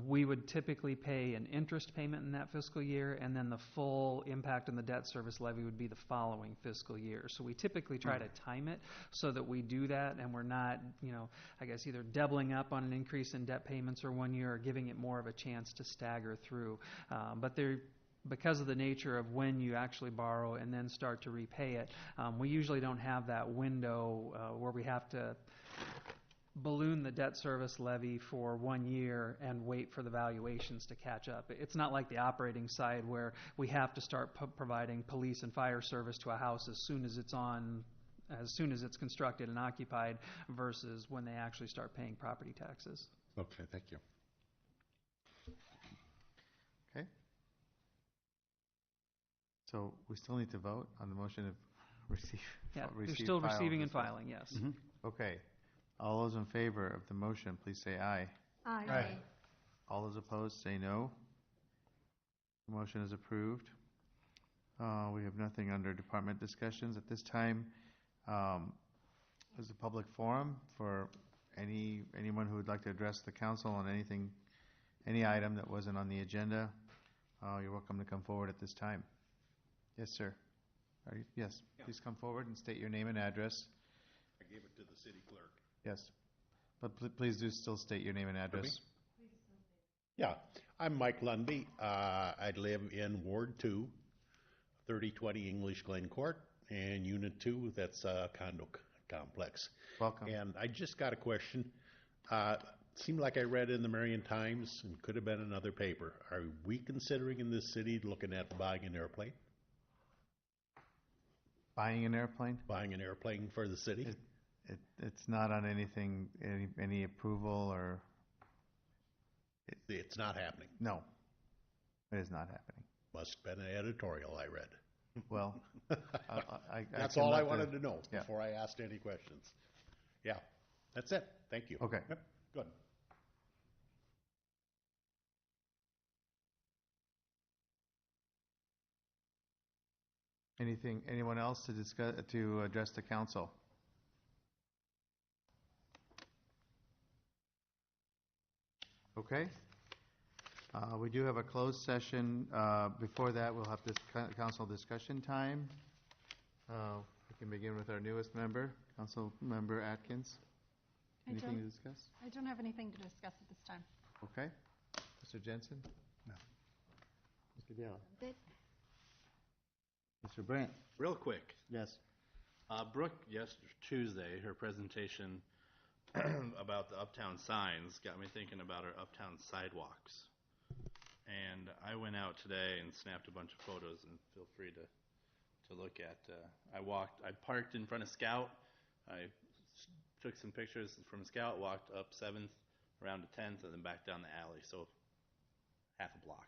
we would typically pay an interest payment in that fiscal year, and then the full impact on the debt service levy would be the following fiscal year. So we typically try to time it so that we do that, and we're not, I guess, either doubling up on an increase in debt payments or 1 year, or giving it more of a chance to stagger through. But because of the nature of when you actually borrow and then start to repay it, we usually don't have that window where we have to balloon the debt service levy for 1 year and wait for the valuations to catch up. It's not like the operating side where we have to start providing police and fire service to a house as soon as it's constructed and occupied, versus when they actually start paying property taxes. Okay, thank you. Okay. So we still need to vote on the motion of receive. Yeah, receive, you're still file, receiving and discuss. filing, yes. Mm-hmm. Okay. All those in favor of the motion, please say aye. Aye. Aye. All those opposed, say no. The motion is approved. We have nothing under department discussions at this time. As a public forum for anyone who would like to address the council on any item that wasn't on the agenda, you're welcome to come forward at this time. Yes, sir. Yes, please come forward and state your name and address. I gave it to the city clerk. Yes, but please do still state your name and address. Yeah, I'm Mike Lundby. I live in Ward 2, 3020 English Glen Court, and Unit 2, that's a condo complex. Welcome. And I just got a question. Seemed like I read in the Marion Times, and could have been another paper. Are we considering in this city looking at buying an airplane? Buying an airplane? Buying an airplane for the city? It's not on anything, any approval or... It's not happening. No, it is not happening. Must have been an editorial I read. Well, that's all I wanted to know before I asked any questions. Yeah, that's it. Thank you. Okay. Yep. Good. Anyone else to discuss, to address the council? Okay. We do have a closed session. Before that, we'll have this council discussion time. We can begin with our newest member, Council Member Atkins. Anything to discuss? I don't have anything to discuss at this time. Okay. Mr. Jensen? No. Mr. Dale? Good. Mr. Brandt? Real quick, Yes. Brooke, Tuesday, her presentation about the uptown signs got me thinking about our uptown sidewalks. And I went out today and snapped a bunch of photos, and feel free to look at. I parked in front of Scout. I took some pictures from Scout, walked up 7th, around to 10th, and then back down the alley, so half a block.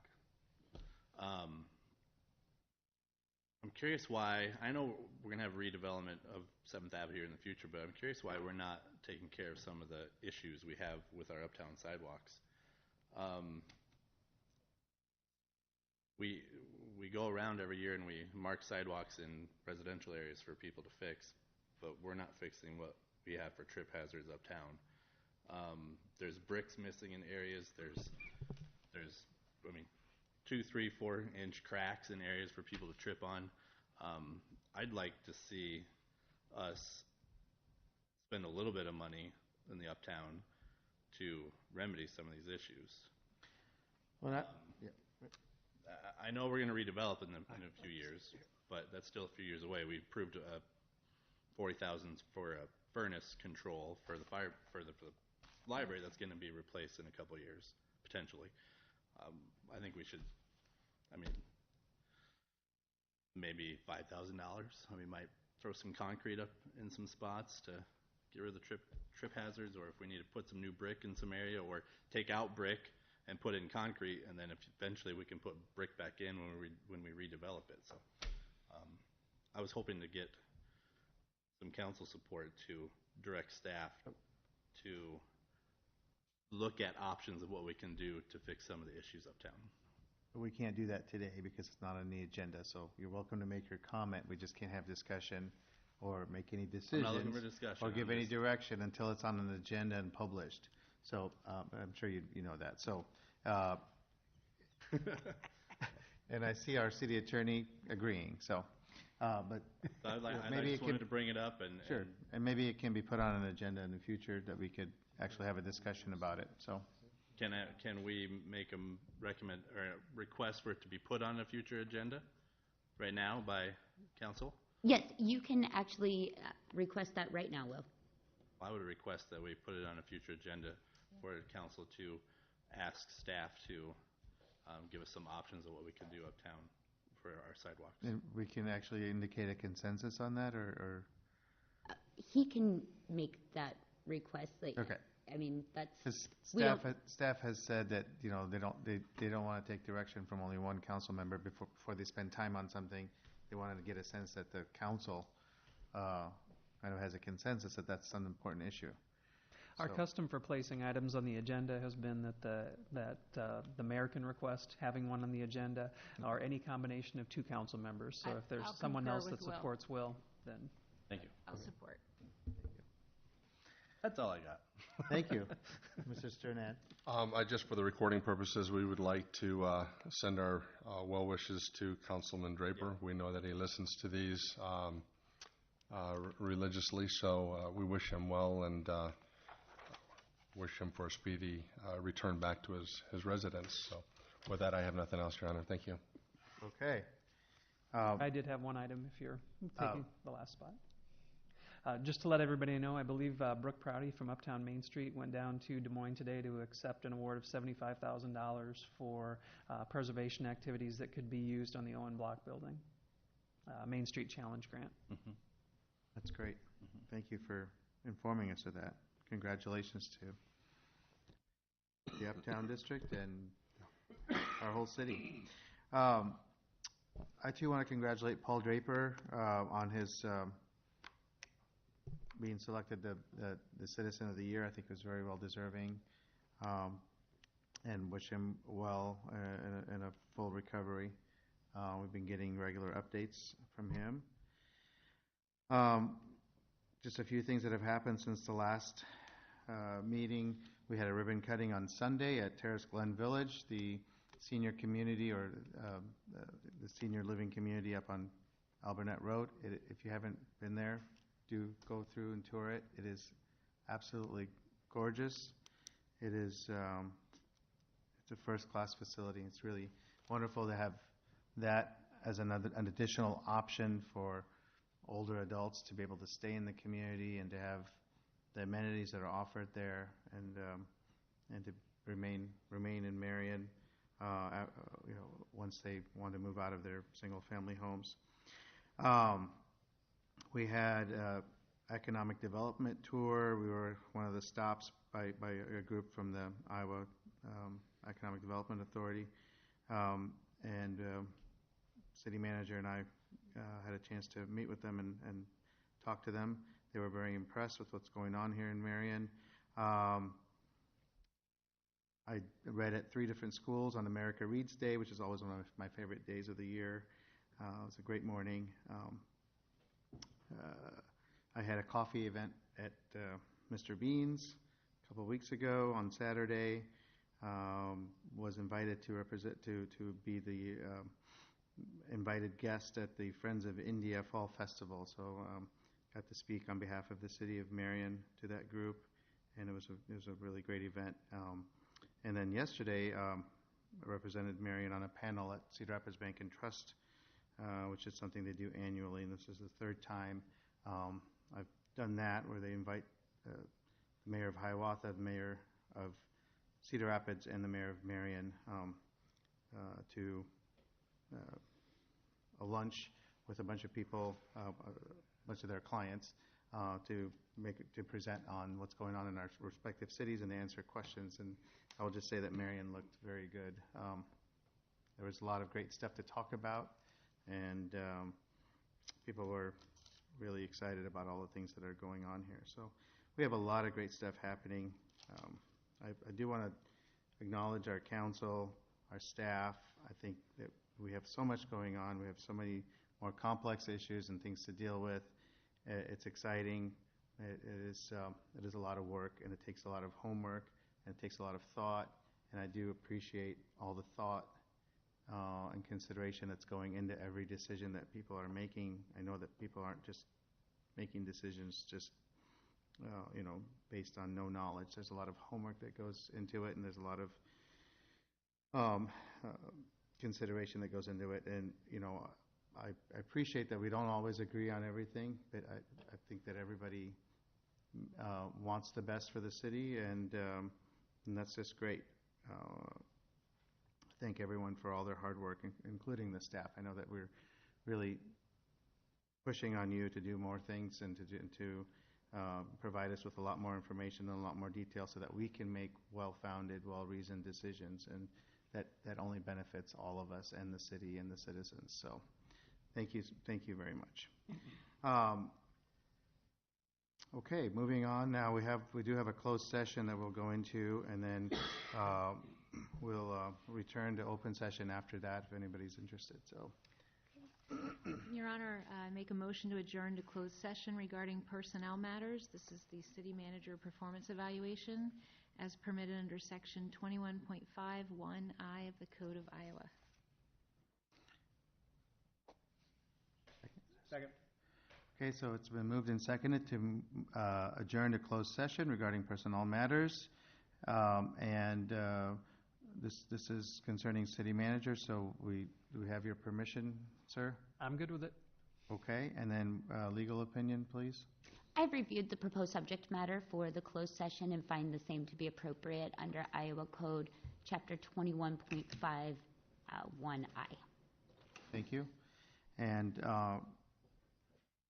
I'm curious why, I know we're going to have redevelopment of 7th Avenue here in the future, but I'm curious why we're not taking care of some of the issues we have with our uptown sidewalks. We go around every year and we mark sidewalks in residential areas for people to fix, but we're not fixing what we have for trip hazards uptown. There's bricks missing in areas. There's 2, 3, 4 inch cracks in areas for people to trip on. I'd like to see us spend a little bit of money in the uptown to remedy some of these issues. Well, I know we're going to redevelop in a few years, but that's still a few years away. We approved $40,000 for a furnace control for the library that's going to be replaced in a couple of years, potentially. I think we should, maybe $5,000. We might throw some concrete up in some spots to get rid of the trip hazards, or if we need to put some new brick in some area, or take out brick and put in concrete, and then eventually we can put brick back in when we redevelop it. So I was hoping to get some council support to direct staff to look at options of what we can do to fix some of the issues uptown. we can't do that today because it's not on the agenda, so you're welcome to make your comment. We just can't have discussion or make any decisions. I'm not looking for discussion. Or give any direction until it's on an agenda and published. So I'm sure you know that. So, and I see our city attorney agreeing. So, but I maybe just wanted to bring it up and sure, and maybe it can be put on an agenda in the future that we could actually have a discussion about it. So, can we make a request for it to be put on a future agenda right now by council? Yes, you can actually request that right now, Will. I would request that we put it on a future agenda for council to ask staff to give us some options of what we can do uptown for our sidewalks. and we can actually indicate a consensus on that, or He can make that request. okay. I mean, that's. Because we don't- staff has said that they don't want to take direction from only one council member before they spend time on something. They wanted to get a sense that the council kind of has a consensus that that's an important issue. Our So- custom for placing items on the agenda has been that the mayor can request having one on the agenda, or any combination of two council members. So if there's I'll someone concur else that with Will. supports Will, then Thank you. I'll support. That's all I got. Thank you, Mr. Sternad. Just for the recording purposes, we would like to send our well wishes to Councilman Draper. We know that he listens to these religiously, so we wish him well and wish him for a speedy return back to his residence. So with that, I have nothing else, Your Honor. Thank you. Okay. I did have one item if you're taking the last spot. Just to let everybody know, I believe Brooke Prouty from Uptown Main Street went down to Des Moines today to accept an award of $75,000 for preservation activities that could be used on the Owen Block building. Main Street Challenge Grant. Mm-hmm. That's great. Thank you for informing us of that. Congratulations to the Uptown District and our whole city. I too want to congratulate Paul Draper on his being selected the Citizen of the Year. I think it was very well deserving, and wish him well in a full recovery. We've been getting regular updates from him. Just a few things that have happened since the last meeting. We had a ribbon cutting on Sunday at Terrace Glen Village, the senior community or the senior living community up on Albernet Road. If you haven't been there, do go through and tour it. It is absolutely gorgeous. It is it's a first-class facility. It's really wonderful to have that as an additional option for older adults to be able to stay in the community and to have the amenities that are offered there, and to remain in Marion, once they want to move out of their single-family homes. We had economic development tour. We were one of the stops by a group from the Iowa Economic Development Authority, and city manager and I had a chance to meet with them and talk to them. They were very impressed with what's going on here in Marion. I read at 3 different schools on America Reads Day, which is always one of my favorite days of the year. It was a great morning. I had a coffee event at Mr. Bean's a couple of weeks ago on Saturday. Was invited to be the invited guest at the Friends of India Fall Festival. So got to speak on behalf of the city of Marion to that group, and it was a really great event. And then yesterday, I represented Marion on a panel at Cedar Rapids Bank and Trust, which is something they do annually, and this is the 3rd time I've done that, where they invite the mayor of Hiawatha, the mayor of Cedar Rapids, and the mayor of Marion to a lunch with a bunch of people, a bunch of their clients, to present on what's going on in our respective cities and to answer questions. And I will just say that Marion looked very good. There was a lot of great stuff to talk about, and people were really excited about all the things that are going on here. So we have a lot of great stuff happening. I do want to acknowledge our council, our staff. I think that we have so much going on. We have so many more complex issues and things to deal with. It's exciting. It is a lot of work, and it takes a lot of homework, and it takes a lot of thought. And I do appreciate all the thought and consideration that's going into every decision that people are making. I know that people aren't just making decisions just based on no knowledge. There's a lot of homework that goes into it, and there's a lot of consideration that goes into it. And I appreciate that we don't always agree on everything, but I think that everybody wants the best for the city, and that's just great. Thank everyone for all their hard work, including the staff. I know that we're really pushing on you to do more things and to provide us with a lot more information and a lot more detail so that we can make well-founded, well-reasoned decisions, and that only benefits all of us and the city and the citizens. So thank you very much. Okay, moving on. Now we do have a closed session that we'll go into, and then we'll return to open session after that if anybody's interested. So, Your Honor, I make a motion to adjourn to closed session regarding personnel matters. This is the city manager performance evaluation as permitted under section 21.51I of the Code of Iowa. Second. Okay, so it's been moved and seconded to adjourn to closed session regarding personnel matters. This is concerning city manager, so do we have your permission, sir? I'm good with it. Okay, and then legal opinion, please. I've reviewed the proposed subject matter for the closed session and find the same to be appropriate under Iowa Code Chapter 21.51I. Thank you. And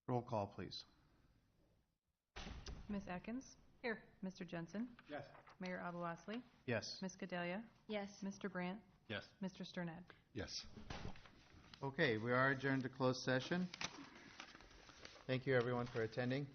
roll call, please. Ms. Atkins? Here. Mr. Jensen? Yes. Mayor Abawasley? Yes. Ms. Gedalia? Yes. Mr. Brandt? Yes. Mr. Sternad? Yes. Okay, we are adjourned to closed session. Thank you, everyone, for attending.